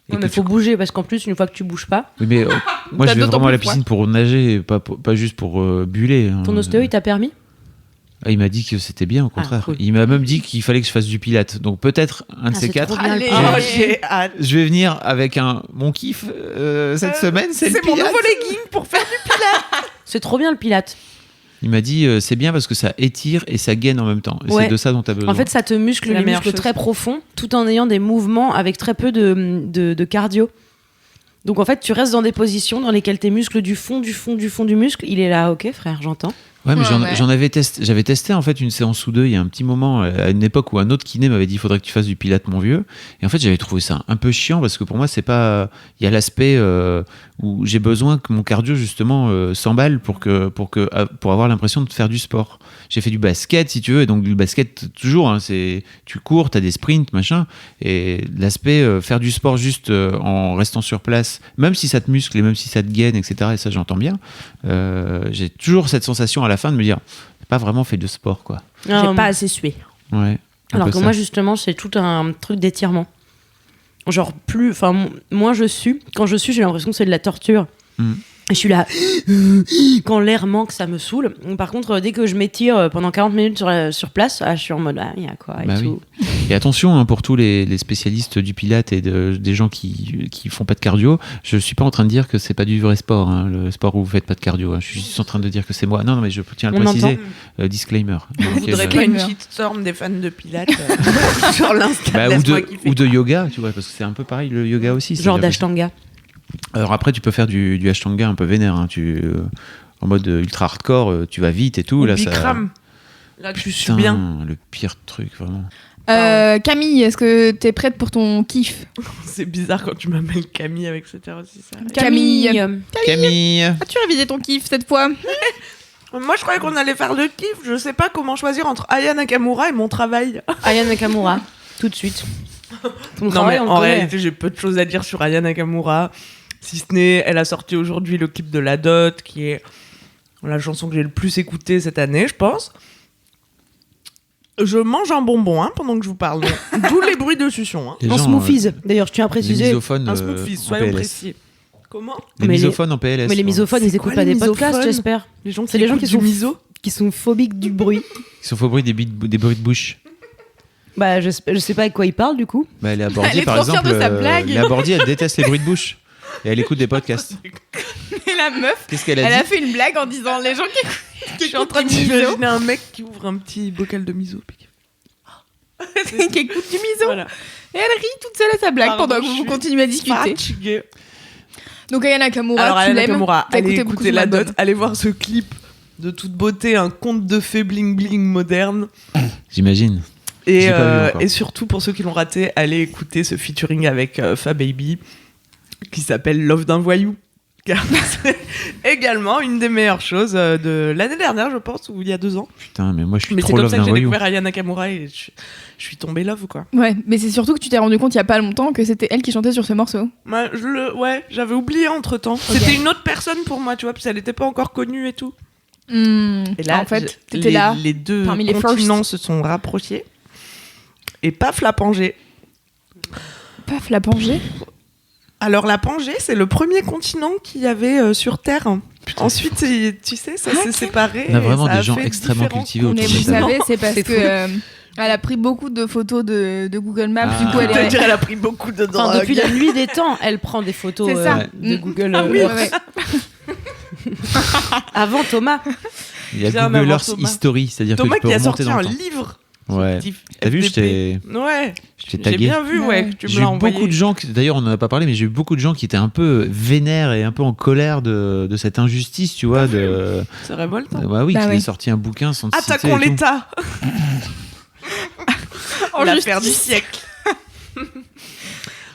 Et Ouais, mais que faut bouger parce qu'en plus, une fois que tu bouges pas, Oui, mais moi T'as je vais d'autant vraiment à la plus froid. piscine pour nager, pas juste pour buller. ton ostéo, il t'a permis? Ah, il m'a dit que c'était bien, au contraire. cool. Il m'a même dit qu'il fallait que je fasse du pilate. Donc peut-être un de Ah, ces c'est quatre. trop bien, le Allez. pilate. Oh, j'ai hâte. Je vais venir avec mon kiff cette semaine, c'est le C'est mon pilate. nouveau legging pour faire du C'est trop bien le pilate. Il m'a dit c'est bien parce que ça étire et ça gaine en même temps. Et Ouais. c'est de ça dont tu as besoin. En fait, ça te muscle C'est la les meilleure muscles chose. très profonds tout en ayant des mouvements avec très peu de cardio. Donc en fait, tu restes dans des positions dans lesquelles tes muscles du fond du muscle, il est là, ok frère, j'entends. Ouais, mais Ouais. j'avais testé en fait une séance ou deux il y a un petit moment, à une époque où un autre kiné m'avait dit il faudrait que tu fasses du pilate, mon vieux. Et en fait, j'avais trouvé ça un peu chiant parce que pour moi, c'est pas. Il y a l'aspect où j'ai besoin que mon cardio justement s'emballe pour avoir l'impression de faire du sport. J'ai fait du basket si tu veux, et donc du basket toujours, hein, c'est tu cours, t'as des sprints, machin. Et l'aspect faire du sport juste en restant sur place, même si ça te muscle et même si ça te gaine, etc. Et ça, j'entends bien. J'ai toujours cette sensation à la fin de me dire j'ai pas vraiment fait de sport, quoi. J'ai pas assez sué. Ouais. Alors que moi, justement, c'est tout un truc d'étirement. Genre, moins je sue. Quand je sue, j'ai l'impression que c'est de la torture. Mm. Et je suis là. Quand l'air manque, ça me saoule. Par contre, dès que je m'étire pendant 40 minutes sur place, je suis en mode, il y a quoi et Bah tout. Et attention hein, pour tous les spécialistes du pilate et des gens qui font pas de cardio, je suis pas en train de dire que c'est pas du vrai sport, hein, le sport où vous faites pas de cardio. Hein. Je suis juste en train de dire que c'est moi. Non, mais je tiens à le On préciser. Disclaimer. On Donc, voudrait pas une shitstorm des fans de Pilates sur l'Insta. bah, Laisse-moi kiffer. ou de yoga, tu vois, parce que c'est un peu pareil le yoga aussi. Genre c'est-à-dire que- d'ashtanga. Alors après, tu peux faire du ashtanga un peu vénère, hein, en mode ultra hardcore, tu vas vite et tout. Ou Là, Bikram. Là, tu suis Putain, bien. le pire truc, vraiment. Camille, est-ce que t'es prête pour ton kiff? C'est bizarre quand tu m'appelles Camille avec cette heure aussi. Ça. Camille. Camille. As-tu révisé ton kiff cette fois? Moi, je croyais qu'on allait faire le kiff. Je sais pas comment choisir entre Aya Nakamura et mon travail. Aya Nakamura, tout de suite. Ton Non, travail, mais on le en connaît. réalité, j'ai peu de choses à dire sur Aya Nakamura. Si ce n'est, elle a sorti aujourd'hui le clip de La Dot, qui est la chanson que j'ai le plus écoutée cette année, je pense. Je mange un bonbon pendant que je vous parle. D'où les bruits de succion. Les En gens, smoothies. D'ailleurs, je tiens à les préciser. misophones Un en smoothie, PLS. soyons précis. Comment Les Mais les- misophones en PLS. Mais les misophones, ils C'est écoutent quoi, pas les des podcasts, misophones j'espère. Les gens C'est les gens qui écoutent sont du miso. Qui sont phobiques du bruit. Ils sont faux bruits des bruits de bouche. Bah, je sais pas avec quoi ils parlent du coup. Bah, Léa Elle Bordier, est par trop fière exemple, de sa blague. Léa Bordier, elle déteste les bruits de bouche. Et elle écoute des podcasts. Et la meuf, Qu'est-ce qu'elle a elle dit a fait une blague en disant les gens qui Je suis en train écoutent du miso, d'imaginer un mec qui ouvre un petit bocal de miso. qui écoutent du miso. Voilà. Et elle rit toute seule à sa blague Pardon, pendant que je vous suis continuez à discuter. Fatiguée. Donc Aya Nakamura, Alors, tu Aya l'aimes. Nakamura, T'as allez écouté beaucoup écouter son La album. Dot, allez voir ce clip de toute beauté, un conte de fées bling bling moderne. J'imagine. Et, J'ai pas vu encore. et surtout, pour ceux qui l'ont raté, allez écouter ce featuring avec Fababy qui s'appelle Love d'un voyou. Car c'est également une des meilleures choses de l'année dernière, je pense, ou il y a 2 ans. Putain, mais moi je suis Mais c'est trop comme love ça d'un que j'ai voyou. découvert Aya Nakamura et je suis tombée love, quoi. Ouais, mais c'est surtout que tu t'es rendu compte il y a pas longtemps que c'était elle qui chantait sur ce morceau. Ouais, j'avais oublié entre temps. C'était une autre personne pour moi, tu vois, parce qu'elle n'était pas encore connue et tout. Et là, en fait, t'étais là. les deux parmi les continents se sont rapprochés. Et paf, la Pangée. Paf, la Pangée. Alors la Pangée, c'est le premier continent qu'il y avait sur Terre. Putain, ensuite, tu sais, ça s'est séparé. On a vraiment des gens extrêmement cultivés autour Mais de vous ça. savez, c'est parce que elle a pris beaucoup de photos de Google Maps. Ah. Du coup, Elle a pris beaucoup de drogue. Enfin, depuis la nuit des temps, elle prend des photos C'est ça. de Google Oui, Earth. ouais. Avant Thomas. Il y a Bien Google avant Earth Thomas. History, c'est-à-dire que Thomas tu peux qui a remonter sorti dans un le temps. livre. Ouais. T'as vu, je t'ai J'ai tagué. bien vu, Ouais. que tu me J'ai l'as eu envoyé. beaucoup de gens, d'ailleurs on n'en a pas parlé, mais j'ai eu beaucoup de gens qui étaient un peu vénères et un peu en colère de cette injustice, tu vois. C'est révoltant. Bah oui, Bah qu'il oui. ait sorti un bouquin sans te citer Attaquons et tout. l'État. En L'affaire du justice. siècle.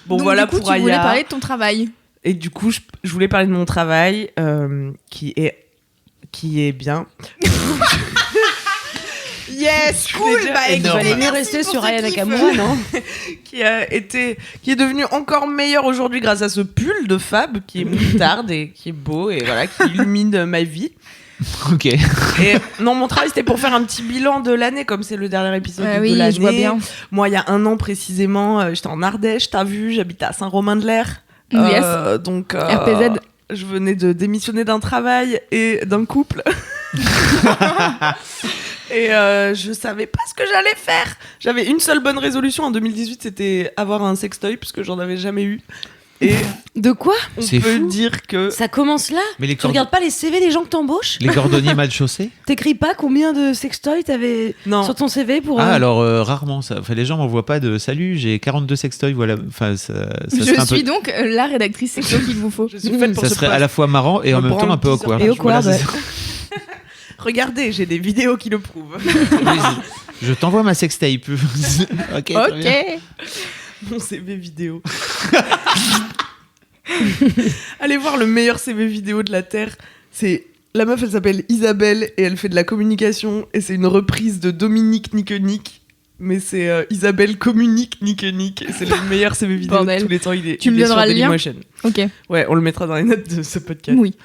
Bon, Donc, voilà du coup, pour tu voulais Aya. parler de ton travail. Et du coup, je voulais parler de mon travail qui est bien. Yes, cool. Il fallait mieux rester sur Aya Nakamura, non? qui est devenu encore meilleur aujourd'hui grâce à ce pull de Fab qui est moutarde et qui est beau et voilà, qui illumine ma vie. Ok. Et non, mon travail c'était pour faire un petit bilan de l'année, comme c'est le dernier épisode de Oui, l'année. je vois bien. Moi, il y a 1 an précisément, j'étais en Ardèche, t'as vu, j'habitais à Saint-Romain-de-l'Air. Yes. Donc, RPZ. je venais de démissionner d'un travail et d'un couple. Et je savais pas ce que j'allais faire. J'avais une seule bonne résolution en 2018, c'était avoir un sextoy, puisque j'en avais jamais eu. Et De quoi? on C'est peut fou. dire que... Ça commence là? Mais les, Tu regardes pas les CV des gens que t'embauches? les cordonniers mal chaussés. T'écris pas combien de sextoys t'avais Non. sur ton CV pour... Ah alors rarement ça. Enfin, les gens m'envoient pas de salut, j'ai 42 sextoys, voilà. Enfin, ça Je serait un peu... suis donc la rédactrice sexo qu'il vous faut. Je suis faite pour Ça ce serait poste. à la fois marrant et en Me même temps un peu branle 10 heures awkward. Et awkward, Voilà, c'est ouais. ça. Regardez, j'ai des vidéos qui le prouvent. Oui, je t'envoie ma sextape. Ok. très bien. Ok. Mon CV vidéo. Allez voir le meilleur CV vidéo de la Terre. C'est... La meuf, elle s'appelle Isabelle et elle fait de la communication. Et c'est une reprise de Dominique Nick. Mais c'est Isabelle communique Nick. Et c'est le meilleur CV vidéo Bordel. de tous les temps. Tu me il est donneras sur le lien Dailymotion. Ok. Ouais, on le mettra dans les notes de ce podcast. Oui.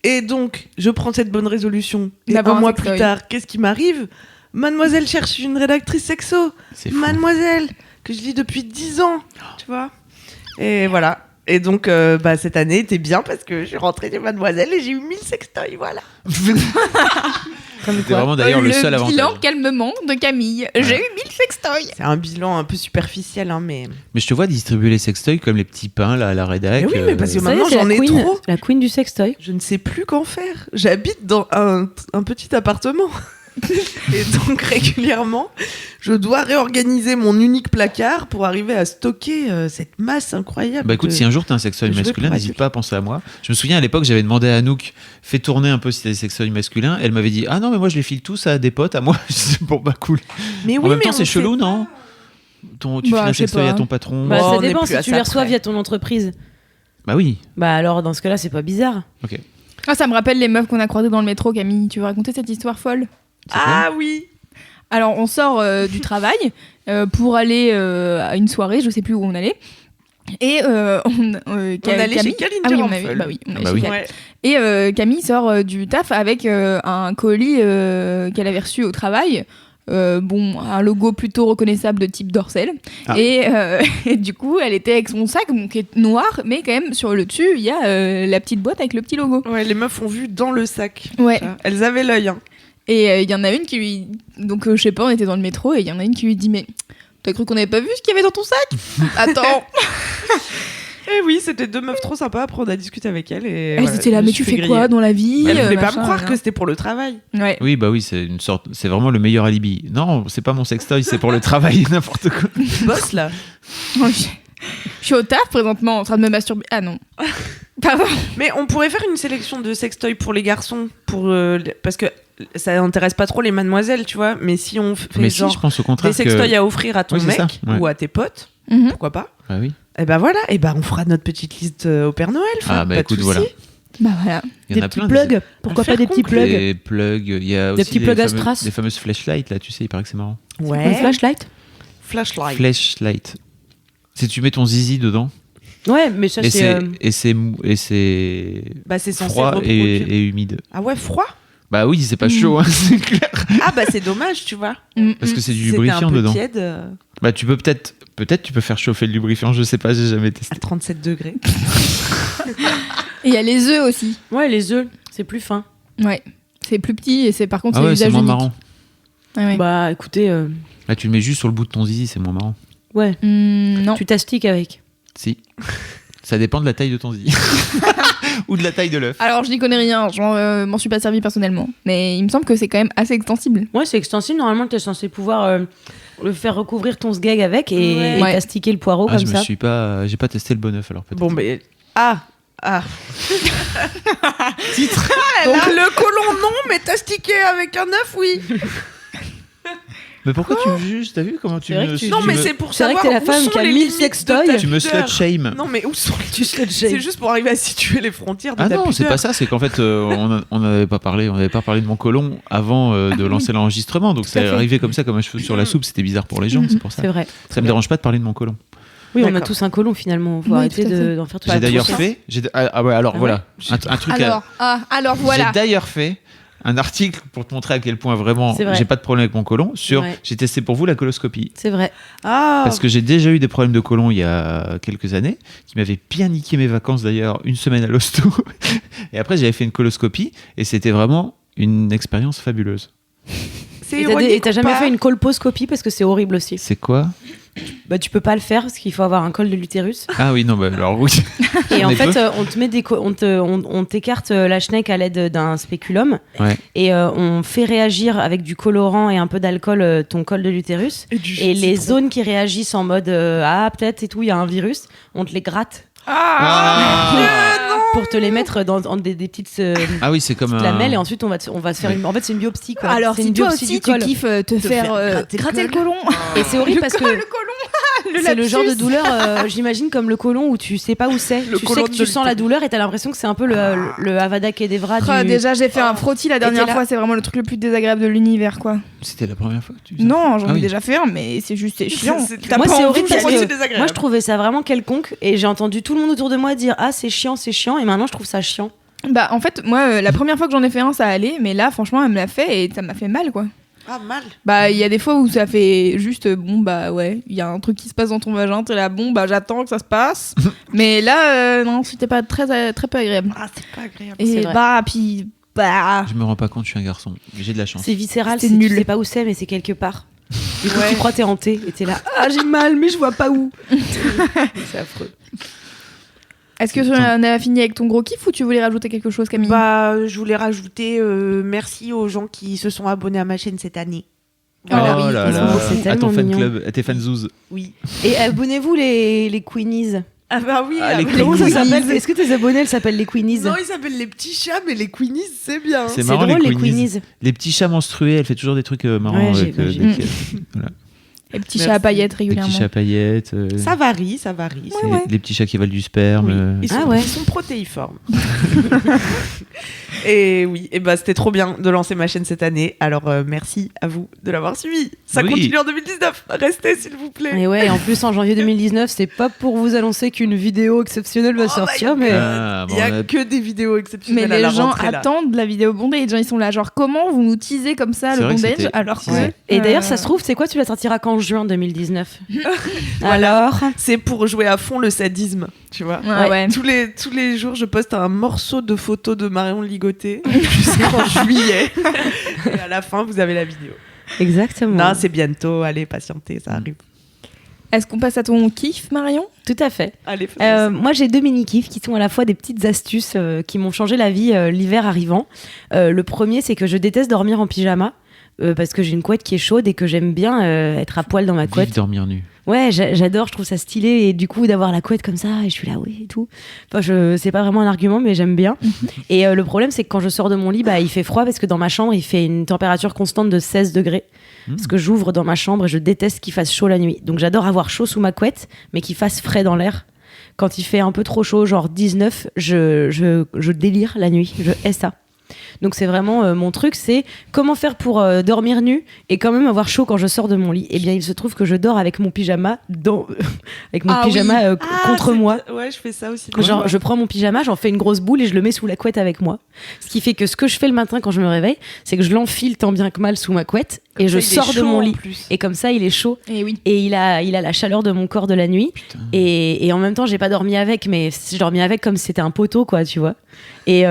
Et donc, je prends cette bonne résolution. Et D'avoir un un mois sextoy. plus tard, qu'est-ce qui m'arrive? Mademoiselle cherche une rédactrice sexo. C'est fou. Mademoiselle, que je lis depuis 10 ans, tu vois. Et voilà. Et donc, cette année était bien parce que je suis rentrée chez Mademoiselle et j'ai eu 1000 sextoys, voilà. C'était vraiment d'ailleurs le seul avantage. bilan calmement de Camille. J'ai eu 1000 sextoys. C'est un bilan un peu superficiel, hein, mais... Mais je te vois distribuer les sextoys comme les petits pains là à la rédac. Mais oui, mais parce que Ça y est, maintenant, c'est j'en la ai queen, trop. la queen du sextoy. Je ne sais plus qu'en faire. J'habite dans un petit appartement. Et donc régulièrement, je dois réorganiser mon unique placard pour arriver à stocker cette masse incroyable. Bah écoute, si un jour t'as un sextoy Je vais masculin, pour n'hésite adulte. pas à penser à moi. Je me souviens à l'époque, j'avais demandé à Anouk, fais tourner un peu si t'as des sextoys masculins. Elle m'avait dit, ah non, mais moi je les file tous à des potes, à moi. Je dis, bon bah cool. Mais En oui, même mais temps, on c'est sait chelou, pas. non Tu Bah, files un je sais sextoy pas. à ton patron Bah, on ça est dépend plus si à tu ça les reçois près. via ton entreprise. Bah oui. Bah alors, dans ce cas-là, c'est pas bizarre. Ok. Ah, ça me rappelle les meufs qu'on a croisées dans le métro, Camille. Tu veux raconter cette histoire folle? Ah oui. Alors, on sort du travail pour aller à une soirée, je sais plus où on allait. Et On allait chez Kalindi Ah oui, on Ramphel. avait, bah oui, on allait bah chez oui. Cal. Ouais. Et Camille sort du taf avec un colis qu'elle avait reçu au travail. Un logo plutôt reconnaissable de type Dorsel. Ah. Et du coup, elle était avec son sac qui est noir, mais quand même sur le dessus, il y a la petite boîte avec le petit logo. Ouais, les meufs ont vu dans le sac. Ouais. Elles avaient l'œil. Hein. Et il y en a une qui lui... Donc, je sais pas, on était dans le métro, et il y en a une qui lui dit, mais t'as cru qu'on avait pas vu ce qu'il y avait dans ton sac? Attends. Et oui, c'était 2 meufs trop sympas. Après, on a discuté avec elles. Et Elle voilà, était là, je me mais suis tu fait fais griller. quoi dans la vie? Elle voulait pas machin, me croire là. que c'était pour le travail. Ouais. Oui, bah oui, c'est une sorte, c'est vraiment le meilleur alibi. Non, c'est pas mon sextoy, c'est pour le travail, n'importe quoi. Boss là. Je suis au taf présentement en train de me masturber. Ah non. Pardon. Mais on pourrait faire une sélection de sextoys pour les garçons, parce que ça intéresse pas trop les mademoiselles, tu vois. Mais si on fait Mais genre si, je pense au contraire des sextoys que... à offrir à ton Oui, c'est mec ça, ouais. ou à tes potes, Mhm. pourquoi pas? Bah oui, Et ben voilà, et ben on fera notre petite liste au Père Noël. Ah, bah pas écoute, de voilà. soucis. Bah voilà. il y Des en a petits plein. plugs. Pourquoi faire pas des petits conclure. plugs? Des plugs, il y a Des aussi petits plugs Astras. les fameuses flashlights, là, tu sais, il paraît que c'est marrant. Ouais. Une flashlight? Flashlight. Flashlight. Si tu mets ton zizi dedans, Ouais, mais ça, et c'est... c'est Bah c'est censé froid reproduire. et humide. Ah ouais, froid. Bah oui, c'est pas chaud, hein, c'est clair. Ah bah c'est dommage, tu vois. Parce que c'est du C'était lubrifiant un peu dedans. tiède. Bah, tu peux peut-être tu peux faire chauffer le lubrifiant, je sais pas, j'ai jamais testé. À 37 degrés. Et il y a les œufs aussi. Ouais, les œufs, c'est plus fin. Ouais. C'est plus petit et c'est par contre Ah ouais, c'est c'est l'usage moins unique. marrant. Ah ouais. Bah écoutez, Là, tu le mets juste sur le bout de ton zizi, c'est moins marrant. ouais, Non. tu t'astiques avec. Si. Ça dépend de la taille de ton zizi. Ou de la taille de l'œuf. Alors je n'y connais rien, je m'en suis pas servi personnellement. Mais il me semble que c'est quand même assez extensible. Ouais, c'est extensible. Normalement, t'es censé pouvoir le faire recouvrir ton sgeg avec et Ouais. t'astiquer le poireau Ah, comme ça. j'ai pas testé le bon œuf alors peut-être. Bon, mais. Ah. Titre. Donc le côlon, non, mais t'astiquer avec un œuf, oui. Mais pourquoi tu me juges? T'as vu comment tu C'est vrai me. que tu- Non, tu mais me- c'est pour C'est vrai savoir que t'es la où femme sont qui a les 1000 limites de sextoys. ta Tu me pudeur. slut shame. Non, mais où sont les Tu slut shame. C'est juste pour arriver à situer les frontières de Ah ta non, c'est pudeur. pas ça, c'est qu'en fait, on n'avait pas parlé de mon côlon avant de lancer l'enregistrement, donc Tout à c'est fait. arrivé comme ça, comme un cheveu sur la soupe, c'était bizarre pour les gens, c'est pour ça. C'est vrai. Ça me dérange pas de parler de mon côlon. Oui, on a D'accord. tous un côlon finalement. Faut Oui, arrêter tout à fait. d'en faire tout J'ai d'ailleurs tous. fait. Ah ouais, alors Ah voilà, un truc. Alors voilà. J'ai d'ailleurs fait un article pour te montrer à quel point vraiment C'est vrai. j'ai pas de problème avec mon côlon. Ouais. J'ai testé pour vous la coloscopie. C'est vrai. Ah. Parce que j'ai déjà eu des problèmes de côlon il y a quelques années, qui m'avaient bien niqué mes vacances d'ailleurs, une semaine à l'hosto. Et après, j'avais fait une coloscopie et c'était vraiment une expérience fabuleuse. C'est Et ironique t'as ou jamais pas fait une colposcopie parce que c'est horrible aussi. C'est quoi? Bah tu peux pas le faire parce qu'il faut avoir un col de l'utérus. Ah oui, non, bah alors oui. Et On en est fait, peu. on te met on t'écarte la schneck à l'aide d'un spéculum Ouais. et on fait réagir avec du colorant et un peu d'alcool ton col de l'utérus. Et du jus Et de les citron. zones qui réagissent en mode ah peut-être et tout, il y a un virus, on te les gratte pour te les mettre dans des petites Ah oui, c'est comme un. lamelles et ensuite on va se faire une... En fait, c'est une biopsie quoi. Alors c'est si une toi biopsie aussi du tu col. kiffes te faire gratter le côlon. Et c'est horrible parce que Le côlon. c'est le genre de douleur, j'imagine, comme le côlon où tu sais pas où c'est. Le Tu sais côlon que de tu sens la l'utérus. douleur et t'as l'impression que c'est un peu le Avada Kedavra du... Déjà j'ai fait un frottis la dernière t'es là. fois, c'est vraiment le truc le plus désagréable de l'univers quoi. C'était la première fois que tu faisais Non, j'en Ah ai oui. déjà fait un, mais c'est juste c'est chiant. T'as Moi, pas c'est envie horrible d'y parce aller. que c'est désagréable. moi, je trouvais ça vraiment quelconque et j'ai entendu tout le monde autour de moi dire ah c'est chiant et maintenant je trouve ça chiant. Bah en fait moi la première fois que j'en ai fait un ça allait, mais là franchement elle me l'a fait et ça m'a fait mal quoi. Ah, mal. Bah il y a des fois où ça fait juste bon bah ouais il y a un truc qui se passe dans ton vagin, t'es là bon bah j'attends que ça se passe, mais là non c'était pas très peu agréable. Ah, c'est pas agréable. Et c'est vrai. bah puis bah Je me rends pas compte, je suis un garçon. J'ai de la chance. C'est viscéral, C'est tu nul. sais pas où c'est mais c'est quelque part. Du coup Ouais. tu crois t'es hanté et t'es là ah j'ai mal mais je vois pas où. C'est affreux. est-ce que tu en as fini avec ton gros kiff ou tu voulais rajouter quelque chose Camille? Bah, je voulais rajouter merci aux gens qui se sont abonnés à ma chaîne cette année. Voilà, oh oui, là ils là, sont- c'est à ton tellement fan mignon. club, à tes fanzouz. Oui. Et abonnez-vous les Queenies. Ah bah oui. Ah, les Comment ça Queenies. s'appelle? Est-ce que tes abonnés elles s'appellent les Queenies? Non, ils s'appellent les petits chats, mais les Queenies, c'est bien. C'est C'est marrant drôle les les Queenies. Queenies. Les petits chats menstrués, elle fait toujours des trucs marrants Ouais, avec j'ai- des Les petits Merci. chats à paillettes des régulièrement. petits chats à paillettes. Ça varie, ça varie. Les petits chats qui valent du sperme. Oui. Ils, sont, Ah ouais. ils sont protéiformes. Et oui, et bah c'était trop bien de lancer ma chaîne cette année. Alors merci à vous de l'avoir suivi. Ça Oui. continue en 2019. Restez s'il vous plaît. Et ouais, en plus en janvier 2019, c'est pas pour vous annoncer qu'une vidéo exceptionnelle va Oh sortir, my mais Ah, Il bon, y a on a- que des vidéos Mais exceptionnelles à les la gens rentrée, là. attendent la vidéo bondage. Les gens ils sont là genre comment vous nous teasez comme ça C'est le vrai que bondage c'était- alors que Ouais. Et d'ailleurs, ça se trouve, c'est quoi? Tu la sortiras qu'en juin 2019. Alors C'est pour jouer à fond le sadisme, tu vois. Ouais, ouais. Tous les jours, je poste un morceau de photo de Marion Ligoté jusqu'en juillet. Et à la fin, vous avez la vidéo. Exactement. Non, c'est bientôt. Allez, patientez, ça arrive. Est-ce qu'on passe à ton kiff Marion? Tout à fait. Allez, faisons ça. Moi, j'ai 2 mini-kifs qui sont à la fois des petites astuces qui m'ont changé la vie l'hiver arrivant. Le premier, c'est que je déteste dormir en pyjama. Parce que j'ai une couette qui est chaude et que j'aime bien être à poil dans ma Vive couette. dormir nu. Ouais, j'adore, je trouve ça stylé et du coup d'avoir la couette comme ça et je suis là oui et tout. Enfin, c'est pas vraiment un argument mais j'aime bien. Et le problème c'est que quand je sors de mon lit, bah il fait froid parce que dans ma chambre il fait une température constante de 16 degrés. Parce que j'ouvre dans ma chambre et je déteste qu'il fasse chaud la nuit. Donc j'adore avoir chaud sous ma couette mais qu'il fasse frais dans l'air. Quand il fait un peu trop chaud, genre 19, je délire la nuit, je hais ça. Donc c'est vraiment mon truc, c'est comment faire pour dormir nu et quand même avoir chaud quand je sors de mon lit. Eh bien il se trouve que je dors avec mon pyjama avec mon pyjama contre moi. Ouais, je fais ça aussi. Genre je prends mon pyjama, j'en fais une grosse boule et je le mets sous la couette avec moi. Ce qui fait que ce que je fais le matin quand je me réveille, c'est que je l'enfile tant bien que mal sous ma couette et je sors de mon lit. Et comme ça, il est chaud. Et oui. Et il a la chaleur de mon corps de la nuit. Et en même temps, j'ai pas dormi avec, mais je dormis avec comme si c'était un poteau, quoi, tu vois. Et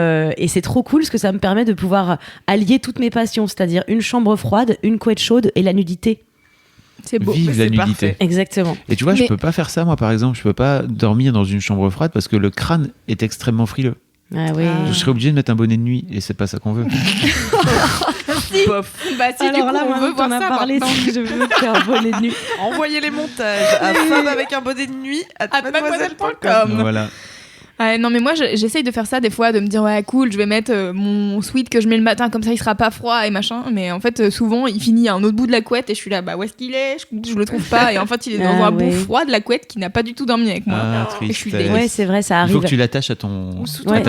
c'est trop cool parce que ça me permet de pouvoir allier toutes mes passions, c'est-à-dire une chambre froide, une couette chaude et la nudité. C'est beau. Vive la nudité. Parfait. Exactement. Et tu vois, je peux pas faire ça, moi, par exemple. Je peux pas dormir dans une chambre froide parce que le crâne est extrêmement frileux. Ah oui. Je serais obligé de mettre un bonnet de nuit et c'est pas ça qu'on veut. Bof. Bah si, Alors du coup, là, on veut voir ça parlé maintenant. si je veux faire un bonnet de nuit. Envoyez les montages à femme avec un bonnet de nuit à mademoiselle.com. Voilà. Ouais, non mais moi j'essaye de faire ça des fois, de me dire ouais cool, je vais mettre mon sweat que je mets le matin comme ça il sera pas froid et machin, mais en fait souvent il finit à un autre bout de la couette et je suis là bah où est-ce qu'il est, je le trouve pas et en fait il est dans un bout froid de la couette qui n'a pas du tout dormi avec moi. Ah, Et je suis tristesse. Ouais, c'est vrai, ça arrive. Il faut que tu l'attaches à ta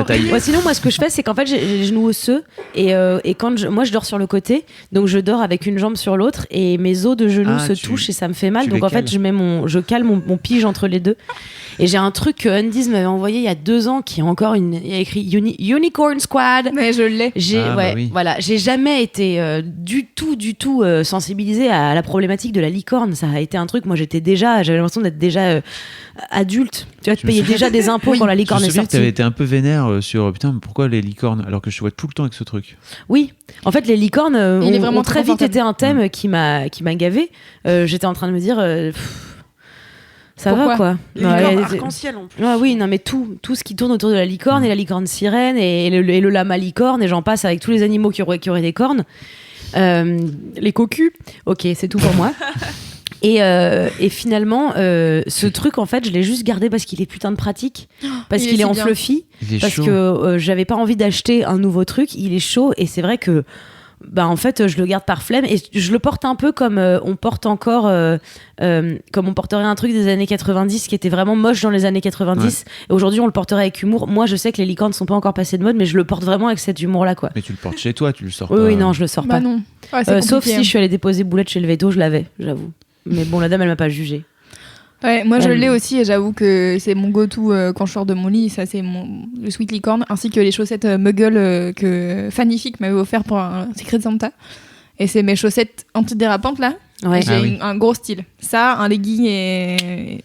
taille. Ouais, sinon, moi, ce que je fais, c'est qu'en fait, j'ai les genoux osseux et quand moi, je dors sur le côté, donc je dors avec une jambe sur l'autre et mes os de genoux se touchent et ça me fait mal. Donc en fait, je cale mon pige entre les deux. Et j'ai un truc que Undies m'avait envoyé il y a 2 ans qui est encore il y a écrit Unicorn Squad. Mais je l'ai. Voilà, j'ai jamais été du tout sensibilisée à la problématique de la licorne. Ça a été un truc, moi j'avais l'impression d'être déjà adulte. Tu vois, tu payais déjà des impôts quand la licorne est sortie. Je me souviens que tu avais été un peu vénère sur putain, pourquoi les licornes alors que je te vois tout le temps avec ce truc. Oui, en fait les licornes ont très vite été un thème Mmh. qui m'a gavé. J'étais en train de me dire ça pourquoi va quoi. Les licornes arc-en-ciel en plus. Ah oui, non mais tout ce qui tourne autour de la licorne et la licorne sirène et le lama licorne et j'en passe avec tous les animaux qui auraient des cornes. Les cocus. Ok, c'est tout pour moi. Et finalement, ce truc, en fait, je l'ai juste gardé parce qu'il est putain de pratique, parce qu'il est en fluffy, parce que j'avais pas envie d'acheter un nouveau truc. Il est chaud et c'est vrai que, bah, en fait, je le garde par flemme et je le porte un peu comme on porte encore, comme on porterait un truc des années 90 qui était vraiment moche dans les années 90. Ouais. Et aujourd'hui, on le porterait avec humour. Moi, je sais que les licornes sont pas encore passées de mode, mais je le porte vraiment avec cet humour-là, quoi. Mais tu le portes chez toi, tu le sors pas. Oui, non, je le sors pas. Non. Ouais, sauf si je suis allée déposer Boulette chez le veto, je l'avais, j'avoue. Mais bon, la dame, elle m'a pas jugée. Ouais, moi je l'ai aussi et j'avoue que c'est mon go-to quand je sors de mon lit. Ça, c'est le Sweet Licorne ainsi que les chaussettes Muggle que Fanific m'avait offert pour un Secret Santa. Et c'est mes chaussettes antidérapantes là. Ouais. J'ai un gros style. Ça, un legging et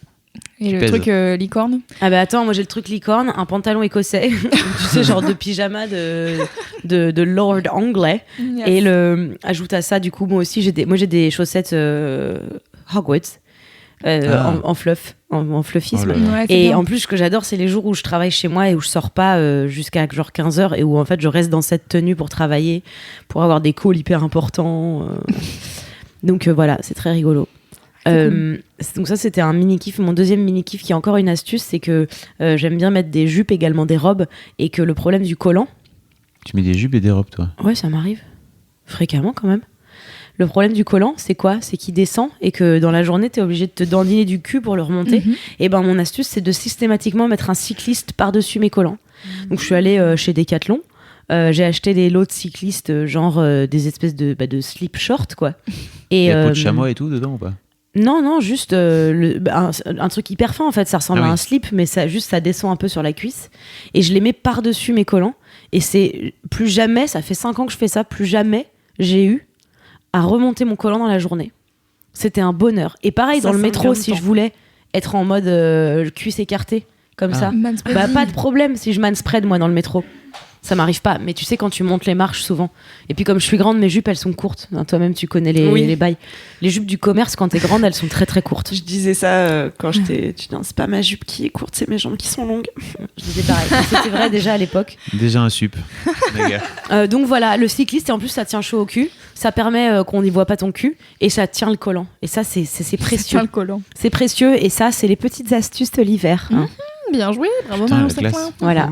le truc licorne. Ah bah attends, moi j'ai le truc licorne, un pantalon écossais, tu sais, genre de pyjama de Lord anglais. Yes. Et ajoute à ça, du coup, moi aussi j'ai des chaussettes Hogwarts. En fluff, en fluffisme. Ouais, et bien. En plus, ce que j'adore, c'est les jours où je travaille chez moi et où je sors pas jusqu'à genre 15h et où en fait je reste dans cette tenue pour travailler, pour avoir des calls hyper importants. Donc voilà, c'est très rigolo. Donc ça, c'était un mini-kiff. Mon deuxième mini-kiff, qui est encore une astuce, c'est que j'aime bien mettre des jupes, également des robes, et que le problème du collant... Tu mets des jupes et des robes, toi? Ouais, ça m'arrive. Fréquemment, quand même. Le problème du collant, c'est quoi? C'est qu'il descend et que dans la journée, t'es obligé de te dandiner du cul pour le remonter. Mm-hmm. Et ben, mon astuce, c'est de systématiquement mettre un cycliste par-dessus mes collants. Mm-hmm. Donc, je suis allée chez Decathlon. J'ai acheté des lots de cyclistes, genre des espèces de slip short, quoi. Et, il y a peau de chamois et tout dedans ou pas? Non, juste un truc hyper fin, en fait. Ça ressemble à un slip, mais ça descend un peu sur la cuisse. Et je les mets par-dessus mes collants. Et c'est plus jamais, ça fait 5 ans que je fais ça, plus jamais j'ai eu à remonter mon collant dans la journée. C'était un bonheur. Et pareil, dans le métro, si je voulais être en mode cuisse écartée, comme ça, bah, pas de problème si je manspread, moi, dans le métro. Ça m'arrive pas, mais tu sais, quand tu montes les marches, souvent. Et puis, comme je suis grande, mes jupes, elles sont courtes. Toi-même, tu connais les bails. Les jupes du commerce, quand t'es grande, elles sont très, très courtes. Je disais ça quand j'étais... Tu dis, c'est pas ma jupe qui est courte, c'est mes jambes qui sont longues. Je disais pareil. C'était vrai déjà à l'époque. Déjà un sup. Donc voilà, le cycliste, et en plus, ça tient chaud au cul. Ça permet qu'on n'y voit pas ton cul. Et ça tient le collant. Et ça, c'est précieux. Ça tient le collant. C'est précieux. Et ça, c'est les petites astuces de l'hiver. Hein. Bien joué, bravo Marion Séclin. Voilà.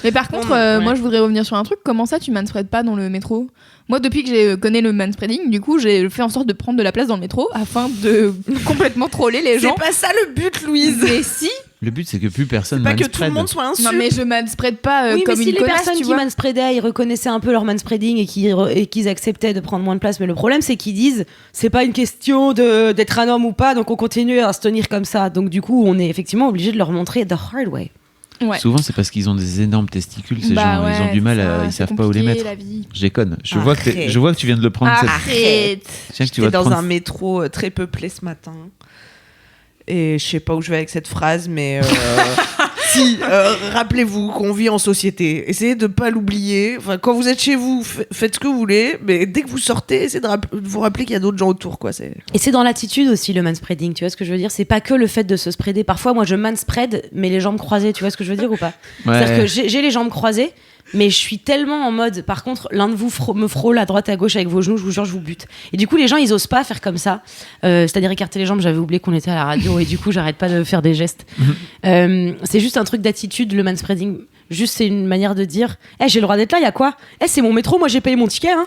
Mais par contre, moi je voudrais revenir sur un truc. Comment ça, tu manspreads pas dans le métro? Moi, depuis que j'ai connais le manspreading, du coup, j'ai fait en sorte de prendre de la place dans le métro afin de complètement troller les gens. C'est pas ça le but, Louise. Mais si. Le but, c'est que plus personne manspread. manspread. Pas que tout le monde soit insulte. Non, mais je manspread pas oui, comme mais une si connasse, les personnes qui manspreadaient, ils reconnaissaient un peu leur manspreading et qu'ils acceptaient de prendre moins de place. Mais le problème, c'est qu'ils disent, c'est pas une question d'être un homme ou pas, donc on continue à se tenir comme ça. Donc du coup, on est effectivement obligé de leur montrer the hard way. Ouais. Souvent, c'est parce qu'ils ont des énormes testicules, ces gens. Ils ont du mal, ils savent pas où les mettre. Je déconne. Je vois que tu viens de le prendre. Arrête. J'étais dans un métro très peuplé ce matin. Et je sais pas où je vais avec cette phrase, mais rappelez-vous qu'on vit en société. Essayez de pas l'oublier. Enfin, quand vous êtes chez vous, faites ce que vous voulez, mais dès que vous sortez, essayez de vous rappeler qu'il y a d'autres gens autour, quoi. Et c'est dans l'attitude aussi, le manspreading. Tu vois ce que je veux dire ? C'est pas que le fait de se spreader. Parfois, moi, je manspread, mais les jambes croisées. Tu vois ce que je veux dire ou pas ? C'est-à-dire que j'ai les jambes croisées. Mais je suis tellement en mode, par contre, l'un de vous me frôle à droite à gauche avec vos genoux, je vous jure, je vous bute. Et du coup, les gens, ils osent pas faire comme ça. C'est-à-dire écarter les jambes, j'avais oublié qu'on était à la radio et du coup, j'arrête pas de faire des gestes. C'est juste un truc d'attitude, le manspreading. Juste, c'est une manière de dire, j'ai le droit d'être là, y a quoi ? C'est mon métro, moi j'ai payé mon ticket, hein.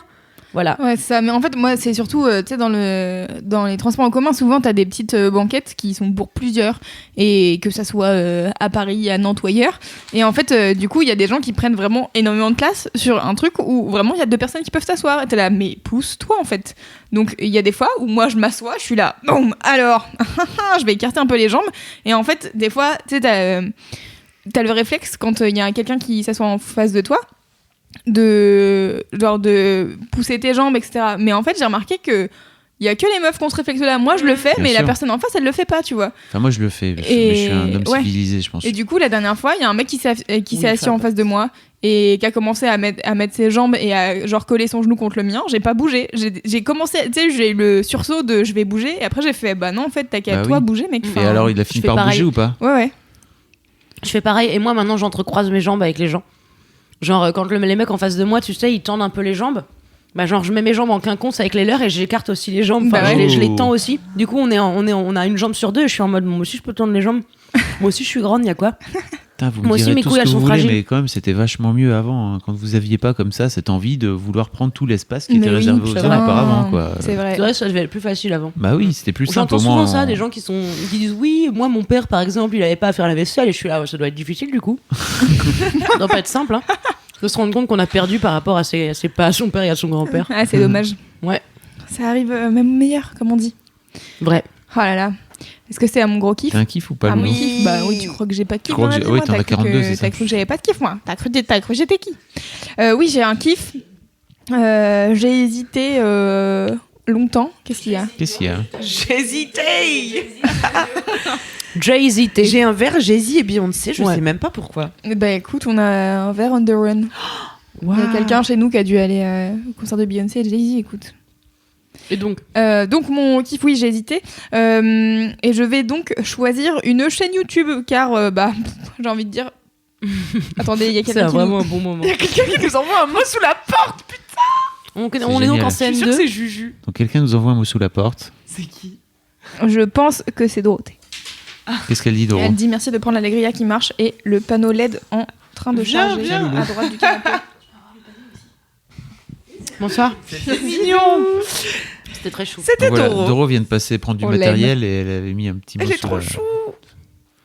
Voilà. Ouais, c'est ça. Mais en fait, moi, c'est surtout, tu sais, dans les transports en commun, souvent, t'as des petites banquettes qui sont pour plusieurs, et que ça soit à Paris, à Nantes ou ailleurs. Et en fait, du coup, il y a des gens qui prennent vraiment énormément de place sur un truc où vraiment il y a 2 personnes qui peuvent s'asseoir. Et t'es là, mais pousse-toi en fait. Donc, il y a des fois où moi je m'assois, je suis là, boum, alors, je vais écarter un peu les jambes. Et en fait, des fois, tu sais, t'as le réflexe quand il y a quelqu'un qui s'assoit en face de toi. De pousser tes jambes, etc. Mais en fait, j'ai remarqué que il y a que les meufs qui ont ce réflexe-là. Moi, je le fais, mais la personne en face, elle le fait pas, tu vois. Enfin, moi, je le fais. Mais je suis un homme civilisé, je pense. Et du coup, la dernière fois, il y a un mec qui s'est assis en face de moi et qui a commencé à mettre ses jambes et à genre coller son genou contre le mien. J'ai pas bougé. J'ai commencé, tu sais, j'ai eu le sursaut de je vais bouger. Et après, j'ai fait bah non, en fait, t'as qu'à toi bouger, mec. Et alors, il a fini par bouger ou pas ? Ouais. Je fais pareil. Et moi, maintenant, j'entrecroise mes jambes avec les gens. Genre, quand les mecs en face de moi, tu sais, ils tendent un peu les jambes. Bah, genre, je mets mes jambes en quinconce avec les leurs et j'écarte aussi les jambes. Enfin, je les tends aussi. Du coup, on a une jambe sur 2 et je suis en mode, moi aussi, je peux tendre les jambes. Moi aussi, je suis grande, y a quoi ? Putain, vous me direz tout ce que vous voulez, mais quand même, c'était vachement mieux avant. Hein, quand vous aviez pas comme ça cette envie de vouloir prendre tout l'espace qui était réservé aux hommes auparavant, quoi. C'est vrai, ça devait être plus facile avant. Bah oui, c'était plus simple. J'entends souvent ça, des gens qui disent oui, moi, mon père, par exemple, il avait pas à faire la vaisselle et je suis là, ça doit être difficile du coup. Ça doit pas être simple, hein. Faut se rendre compte qu'on a perdu par rapport à son père et à son grand-père. Ah, c'est dommage. Ouais. Ça arrive même meilleur, comme on dit. Vrai. Oh là là. Est-ce que c'est à mon gros kiff ? C'est un kiff ou pas mon kiff ? Bah oui, tu crois que j'ai pas de kiff ? Oui, t'en as 42, c'est ça. T'as cru que j'avais pas de kiff, moi ? T'as cru que j'étais qui ? Oui, j'ai un kiff. J'ai hésité longtemps. Qu'est-ce qu'il y a ? J'ai hésité. J'ai un verre Jay-Z et Beyoncé, je sais même pas pourquoi. Bah écoute, on a un verre on the run. Wow. Il y a quelqu'un chez nous qui a dû aller au concert de Beyoncé et de Jay-Z, écoute. Et donc mon kiff, oui, j'ai hésité. Et je vais donc choisir une chaîne YouTube, car j'ai envie de dire... Attendez, il y a quelqu'un vraiment un bon moment. Il y a quelqu'un qui nous envoie un mot sous la porte, putain. On est donc en scène 2. Je suis sûre que c'est Juju. Donc quelqu'un nous envoie un mot sous la porte. C'est qui ? Je pense que c'est Dorothée. Qu'est-ce qu'elle dit, Doro ? Elle dit merci de prendre l'Allegria qui marche et le panneau LED en train de charger à droite du canapé. Bonsoir. C'est mignon. C'était très chou. C'était Doro. Doro vient de passer prendre du matériel et elle avait mis un petit mot Elle est sous trop chou.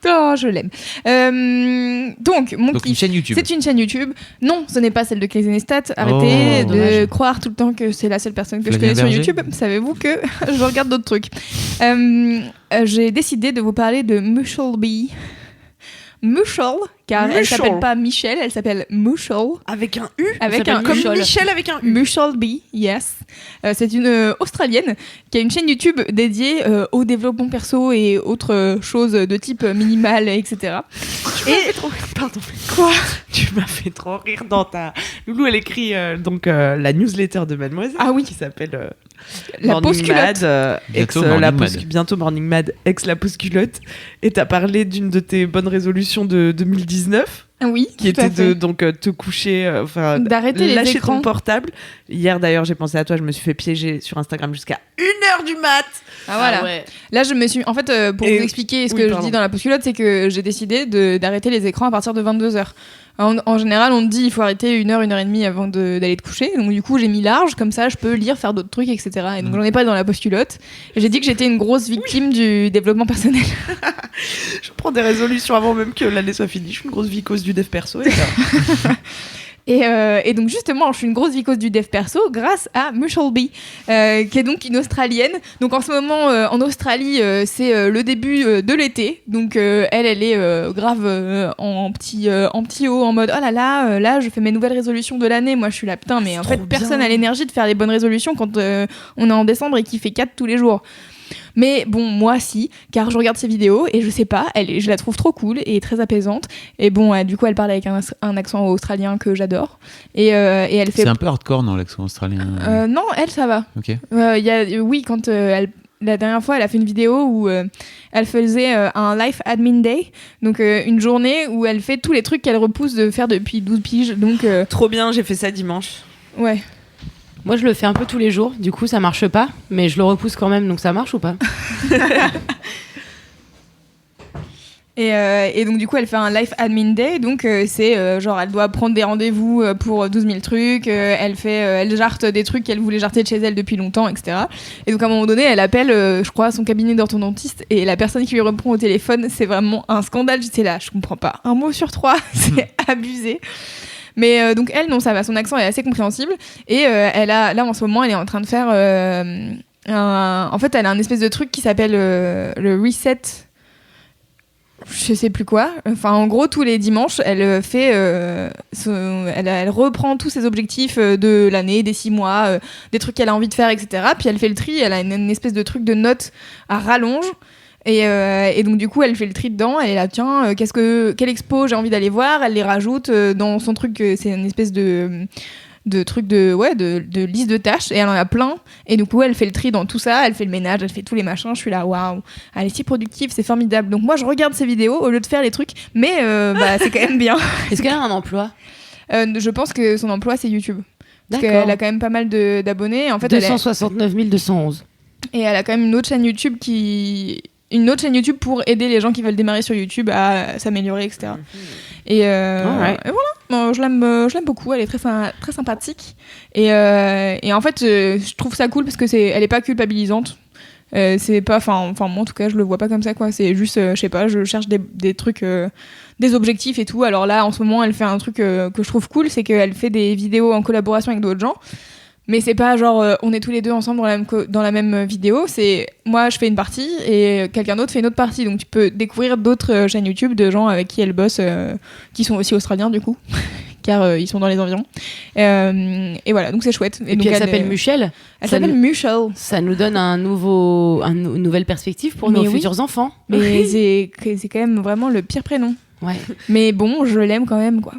Oh, je l'aime. Donc, mon kiff, une chaîne YouTube. C'est une chaîne YouTube. Non, ce n'est pas celle de Clayton Nestat. Arrêtez de croire tout le temps que c'est la seule personne que je connais sur YouTube. Savez-vous que je regarde d'autres trucs. J'ai décidé de vous parler de Mushel B. Mushel, car elle s'appelle pas Michel, elle s'appelle Mushel. Avec un U. Comme Michel avec un U. Mushel B, yes. C'est une Australienne qui a une chaîne YouTube dédiée au développement perso et autres choses de type minimal, etc. Pardon. Quoi ? Tu m'as fait trop rire dans ta... Loulou, elle écrit la newsletter de Mademoiselle. Ah oui. Qui s'appelle... La pause culotte. Bientôt Morning Mad, ex la pause culotte. Et t'as parlé d'une de tes bonnes résolutions de 2019. Oui, qui était de te coucher, d'arrêter les lâcher écrans. ton portable. Hier d'ailleurs, j'ai pensé à toi, je me suis fait piéger sur Instagram jusqu'à 1h du mat. Ah voilà. Ouais. Là, je me suis pour vous expliquer ce que je dis dans la pause culotte, c'est que j'ai décidé d'arrêter les écrans à partir de 22h. En général, on te dit il faut arrêter 1h et demie avant d'aller te coucher. Donc du coup, j'ai mis large, comme ça je peux lire, faire d'autres trucs, etc. Et donc j'en ai pas dans la pause culotte. Et j'ai dit que j'étais une grosse victime du développement personnel. Je prends des résolutions avant même que l'année soit finie. Je suis une grosse vicose du dev perso. Et donc justement, je suis une grosse vicose du dev perso grâce à Mushelby, qui est donc une Australienne. Donc en ce moment, en Australie, c'est le début de l'été. Donc elle est grave en petit haut, en mode oh là là, là je fais mes nouvelles résolutions de l'année. Moi je suis là, putain, mais en fait personne n'a l'énergie de faire les bonnes résolutions quand on est en décembre et qu'il fait 4 tous les jours. Mais bon, moi si, car je regarde ses vidéos et je sais pas, je la trouve trop cool et très apaisante. Et bon, du coup, elle parle avec un accent australien que j'adore. Et elle fait. C'est un peu hardcore, non, l'accent australien Non, elle, ça va. Ok. Oui, quand la dernière fois, elle a fait une vidéo où elle faisait un Life Admin Day, donc une journée où elle fait tous les trucs qu'elle repousse de faire depuis 12 piges. Donc, Trop bien, j'ai fait ça dimanche. Ouais. Moi, je le fais un peu tous les jours. Du coup, ça marche pas, mais je le repousse quand même. Donc, ça marche ou pas? Et donc du coup elle fait un Life Admin Day, donc c'est genre elle doit prendre des rendez-vous pour 12 000 trucs, elle jarte des trucs qu'elle voulait jarter de chez elle depuis longtemps, etc. Et donc à un moment donné elle appelle je crois son cabinet d'orthodontiste et la personne qui lui répond au téléphone, c'est vraiment un scandale. J'étais là, je comprends pas, 1 mot sur 3, c'est abusé. Mais donc elle, non, ça va, son accent est assez compréhensible et là en ce moment elle est en train de faire en fait elle a un espèce de truc qui s'appelle le reset, je sais plus quoi. Enfin, en gros, tous les dimanches, elle fait, elle reprend tous ses objectifs de l'année, des 6 mois, des trucs qu'elle a envie de faire, etc. Puis elle fait le tri. Elle a une espèce de truc de notes à rallonge. Et donc du coup, elle fait le tri dedans. Elle est là, tiens, quelle expo j'ai envie d'aller voir. Elle les rajoute dans son truc. C'est une espèce de trucs de liste de tâches et elle en a plein et du coup elle fait le tri dans tout ça, elle fait le ménage, elle fait tous les machins. Je suis là, waouh, elle est si productive, c'est formidable. Donc moi je regarde ses vidéos au lieu de faire les trucs, mais c'est quand même bien. Est-ce qu'elle a un emploi? Je pense que son emploi c'est YouTube, parce D'accord. qu'elle a quand même pas mal d'abonnés en fait. 269 211. Et elle a quand même une autre chaîne YouTube pour aider les gens qui veulent démarrer sur YouTube à s'améliorer, etc. Et voilà, bon, je l'aime beaucoup, elle est très sympathique. Et en fait, je trouve ça cool parce que elle est pas culpabilisante. C'est pas, enfin moi en tout cas, je le vois pas comme ça, quoi. C'est juste, je sais pas, je cherche des trucs, des objectifs et tout. Alors là, en ce moment, elle fait un truc que je trouve cool, c'est qu'elle fait des vidéos en collaboration avec d'autres gens. Mais c'est pas genre on est tous les deux ensemble dans la même vidéo, c'est moi je fais une partie et quelqu'un d'autre fait une autre partie. Donc tu peux découvrir d'autres chaînes YouTube de gens avec qui elle bosse, qui sont aussi australiens du coup, car ils sont dans les environs. Et voilà, donc c'est chouette. Et donc puis elle s'appelle Muchel. Elle s'appelle Muchel. Ça nous donne une nouvelle perspective pour nos futurs enfants. Mais c'est quand même vraiment le pire prénom. Ouais. Mais bon, je l'aime quand même, quoi.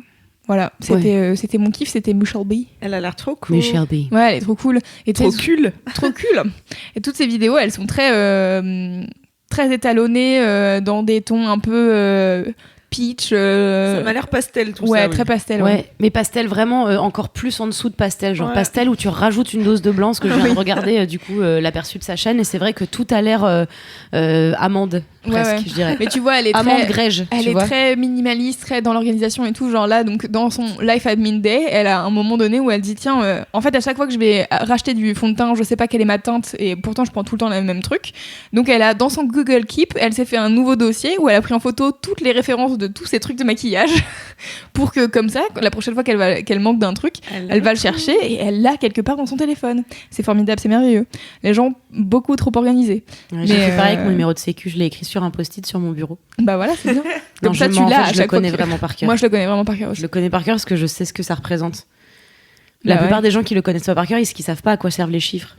Voilà, c'était mon kiff, c'était Mushelby. Elle a l'air trop cool. Mushelby. Ouais, elle est trop cool. Et trop cool. Trop cool. Et toutes ces vidéos, elles sont très étalonnées dans des tons un peu peach. Ça m'a l'air pastel tout ça. Ouais, très pastel. Ouais, mais pastel vraiment encore plus en dessous de pastel. Genre pastel où tu rajoutes une dose de blanc, ce que je viens de regarder du coup l'aperçu de sa chaîne. Et c'est vrai que tout a l'air amande. Presque, je dirais. Mais tu vois, elle est amande grège. Elle est très minimaliste, très dans l'organisation et tout. Genre là, donc dans son Life Admin Day, elle a un moment donné où elle dit tiens, en fait, à chaque fois que je vais racheter du fond de teint, je sais pas quelle est ma teinte et pourtant je prends tout le temps le même truc. Donc elle a dans son Google Keep, elle s'est fait un nouveau dossier où elle a pris en photo toutes les références de tous ces trucs de maquillage pour que comme ça, la prochaine fois qu'elle manque d'un truc, elle va le chercher et elle l'a quelque part dans son téléphone. C'est formidable, c'est merveilleux. Les gens beaucoup trop organisés. Ouais, j'ai fait pareil avec mon numéro de sécu, je l'ai écrit sur un post-it sur mon bureau. Bah voilà, c'est bien. Non, comme ça, tu l'as. Je le connais vraiment par cœur. Moi, je le connais vraiment par cœur aussi. Je le connais par cœur parce que je sais ce que ça représente. La plupart des gens qui le connaissent pas par cœur, ils savent pas à quoi servent les chiffres.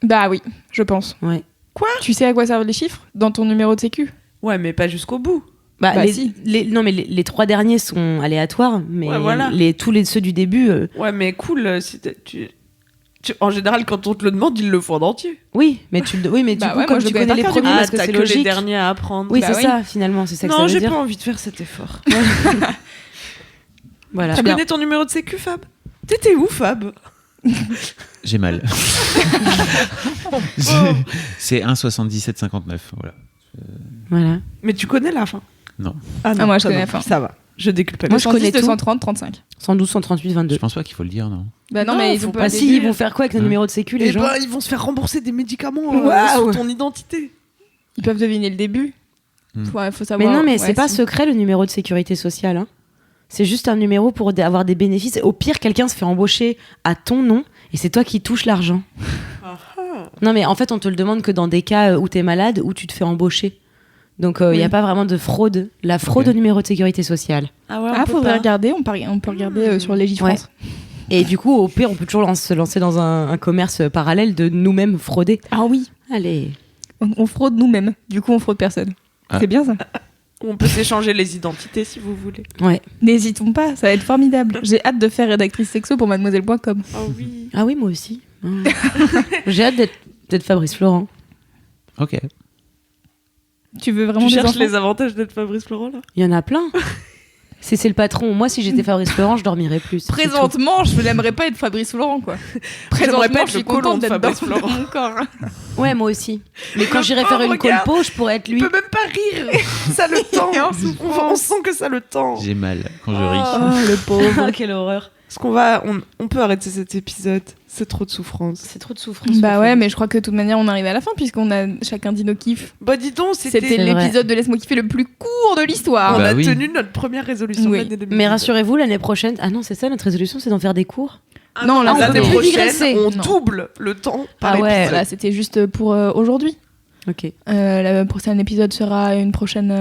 Bah oui, je pense. Ouais. Quoi ? Tu sais à quoi servent les chiffres dans ton numéro de sécu ? Ouais, mais pas jusqu'au bout. Bah si. Non, mais les 3 derniers sont aléatoires, mais voilà. tous ceux du début. Ouais, mais cool. Si en général, quand on te le demande, ils le font en entier. Oui, mais du coup, comme tu connais les premiers, parce que c'est logique. Les derniers à apprendre. Oui, c'est ça, finalement, c'est ça que ça veut dire. Non, j'ai pas envie de faire cet effort. Voilà. Tu connais ton numéro de sécu, Fab ? T'étais où, Fab ? J'ai mal. C'est 1,77,59. Voilà. Mais tu connais la fin ? Non. Ah, moi, je connais la fin. Ça va. Je déculpe. Moi, je connais 230, 35. 112, 138, 22. Je pense pas qu'il faut le dire, non. Bah non, mais ils ont pas. Si, ils vont faire quoi avec le numéro de sécu, les gens ? Ils vont se faire rembourser des médicaments Waouh. sur ton identité. Ils peuvent deviner le début. Faut savoir. Mais non, mais c'est pas secret le numéro de sécurité sociale. Hein. C'est juste un numéro pour avoir des bénéfices. Au pire, quelqu'un se fait embaucher à ton nom et c'est toi qui touches l'argent. Non, mais en fait, on te le demande que dans des cas où t'es malade ou tu te fais embaucher. Donc, il n'y a pas vraiment de fraude. La fraude au numéro de sécurité sociale. Ah ouais, faudrait regarder. On peut regarder sur Légifrance. Ouais. Et du coup, au pire, on peut toujours se lancer dans un commerce parallèle de nous-mêmes frauder. Ah oui. Allez. On fraude nous-mêmes. Du coup, on fraude personne. C'est bien ça. On peut s'échanger les identités si vous voulez. Ouais. N'hésitons pas, ça va être formidable. J'ai hâte de faire rédactrice sexo pour mademoiselle.com. Oh oui. Ah oui, moi aussi. J'ai hâte d'être Fabrice Florent. Ok. Tu veux vraiment Tu des cherches enfants les avantages d'être Fabrice Florent là? Il y en a plein. C'est le patron. Moi, si j'étais Fabrice Florent, je dormirais plus. C'est Présentement, je n'aimerais pas être Fabrice Florent, quoi. J'aimerais pas être je suis le colon contente de d'être Fabrice dans Florent. mon corps. tout. Ouais, moi aussi. Mais quand Le j'irai faire pauvre une gars. colpo, je pourrais être Il lui. peut même pas rire. Ça le tend. en souffrance. On sent que ça le tend. J'ai mal quand je ris. Oh, le pauvre. Quelle horreur. Est-ce qu'on on peut arrêter cet épisode? C'est trop de souffrance. C'est trop de souffrance. Bah ouais, mais je crois que de toute manière, on arrive à la fin puisqu'on a chacun dit nos kiffs. Bah dis donc, C'était C'est vrai. l'épisode de Laisse-moi kiffer le plus court de l'histoire. On Bah a oui. tenu notre première résolution Oui. de l'année 2022. Mais rassurez-vous, l'année prochaine. Ah non, c'est ça notre résolution, c'est d'en faire des cours. Ah Non, là, on l'année peut plus prochaine, digresser. on Non. double le temps par Ah ouais. épisode. Voilà, c'était juste pour aujourd'hui. Ok. Le prochain épisode sera une prochaine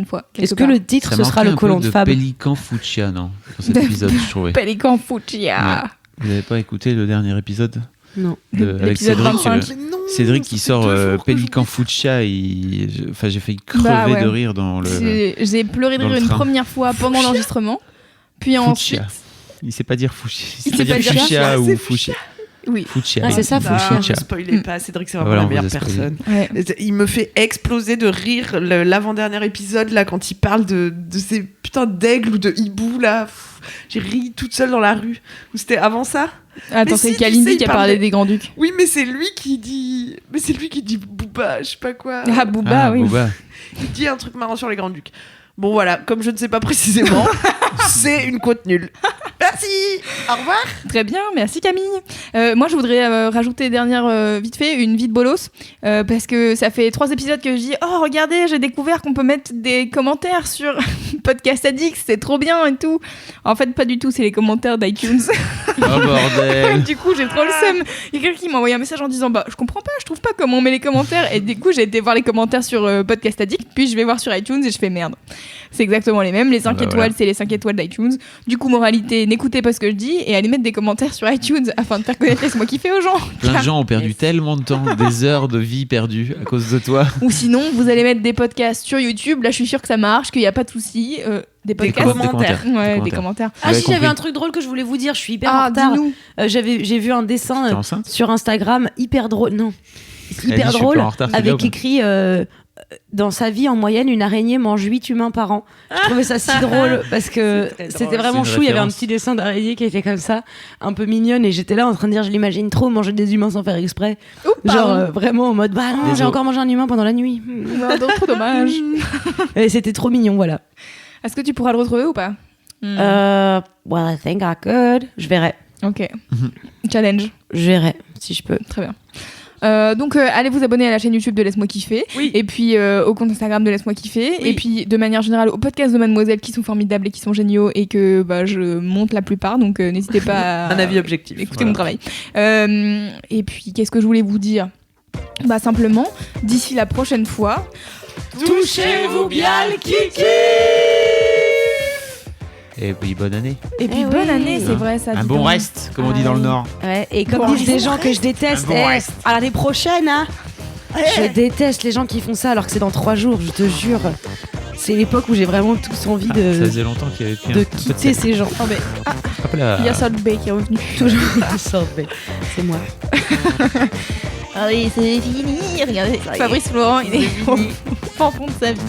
fois. Est-ce que le titre, ce sera le colon de Fab? Pélican Fucsia, non, dans cet épisode, je trouvais. Pélican Fucsia. Vous n'avez pas écouté le dernier épisode Non. avec L'épisode Cédric 25. Mais non, Cédric qui ça fait sort 2 jours que Pélican je- Fucsia. Enfin, j'ai failli crever Bah ouais. de rire dans le. J'ai pleuré de dans le rire une train. première fois pendant l'enregistrement. Puis ensuite. Fuchsia. Il sait pas dire Fuchsia. Il sait pas dire Fuchsia c'est ou Fuchsia. Fuchsia. Oui. Fuchsia. Ah, c'est ça, Ah, Fuchsia. ne spoilez pas, Cédric, c'est vraiment Voilà, la on meilleure vous a spoilé. personne. Ouais. Il me fait exploser de rire l'avant-dernier épisode là quand il parle de ces putains d'aigles ou de hibou là. Pff, j'ai ri toute seule dans la rue. Ou c'était avant ça? Attends, Mais c'est si, tu Kalindi sais, il qui a parle parlé de- des Grands-Ducs. Oui, mais c'est lui qui dit. Mais c'est lui qui dit Booba, je sais pas quoi. Ah, Booba, oui. Booba. Il dit un truc marrant sur les Grands-Ducs. Bon voilà, comme je ne sais pas précisément, c'est une côte nulle. Merci. Au revoir. Très bien, merci Camille. Moi, je voudrais rajouter vite fait une vie de bolos parce que ça fait 3 épisodes que je dis oh regardez, j'ai découvert qu'on peut mettre des commentaires sur Podcast Addict, c'est trop bien et tout. En fait, pas du tout, c'est les commentaires d'iTunes. Oh bordel. Du coup, j'ai trop le seum. Il y a quelqu'un qui m'a envoyé un message en disant bah je comprends pas, je trouve pas comment on met les commentaires. Et du coup, j'ai été voir les commentaires sur Podcast Addict, puis je vais voir sur iTunes et je fais merde. C'est exactement les mêmes. Les 5 Ah bah étoiles, voilà. c'est les 5 étoiles d'iTunes. Du coup, moralité, n'écoutez pas ce que je dis et allez mettre des commentaires sur iTunes afin de faire connaître Laisse-moi kiffer aux gens. Plein de gens ont perdu tellement de temps, des heures de vie perdues à cause de toi. Ou sinon, vous allez mettre des podcasts sur YouTube. Là, je suis sûre que ça marche, qu'il n'y a pas de souci. Des podcasts. commentaires. Ouais, des commentaires. Ah Vous si, avez j'avais compris. un truc drôle que je voulais vous dire, je suis hyper en Ah, retard. dis-nous. J'ai vu un dessin T'es enceinte sur Instagram hyper drôle. Non. Elle dit, Hyper je suis drôle pas en retard, c'est bien ou avec pas écrit dans sa vie en moyenne une araignée mange 8 humains par an. Je trouvais ça si drôle parce que C'est très c'était drôle. vraiment C'est une chou, il y avait un référence. petit dessin d'araignée qui était comme ça, un peu mignonne et j'étais là en train de dire je l'imagine trop manger des humains sans faire exprès. Oups, Genre pardon. vraiment en mode bah non, j'ai Désolé. encore mangé un humain pendant la nuit. Non, donc, trop dommage. Et c'était trop mignon, voilà. Est-ce que tu pourras le retrouver ou pas Well, I think I could. Je verrai. Ok. Challenge. Je verrai si je peux. Très bien. Donc allez vous abonner à la chaîne YouTube de Laisse-moi kiffer Oui. et puis au compte Instagram de Laisse-moi kiffer Oui. et puis de manière générale aux podcasts de Mademoiselle qui sont formidables et qui sont géniaux et que bah, je monte la plupart donc n'hésitez pas à Un avis objectif. écouter mon travail. Et puis qu'est-ce que je voulais vous dire? Bah simplement d'ici la prochaine fois Touchez-vous bien le kiki. Et puis bonne année. et puis Eh bonne oui. année c'est vrai ça. Un dis bon donc. reste, comme on dit dans le Nord. Ouais, et comme Bon, disent des gens que je déteste, Un bon reste. à l'année prochaine, hein. Je déteste les gens qui font ça alors que c'est dans 3 jours, je te jure. C'est l'époque où j'ai vraiment tous envie Ça de faisait longtemps qu'il y avait plus de un peu quitter sel. ces gens. Oh, mais Hop là. il y a Salt Bay qui est revenu. Toujours c'est moi. Ah oui c'est fini regardez Fabrice Florent il est au fond de sa vie.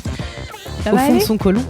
Ça Au va fond de aller son colon.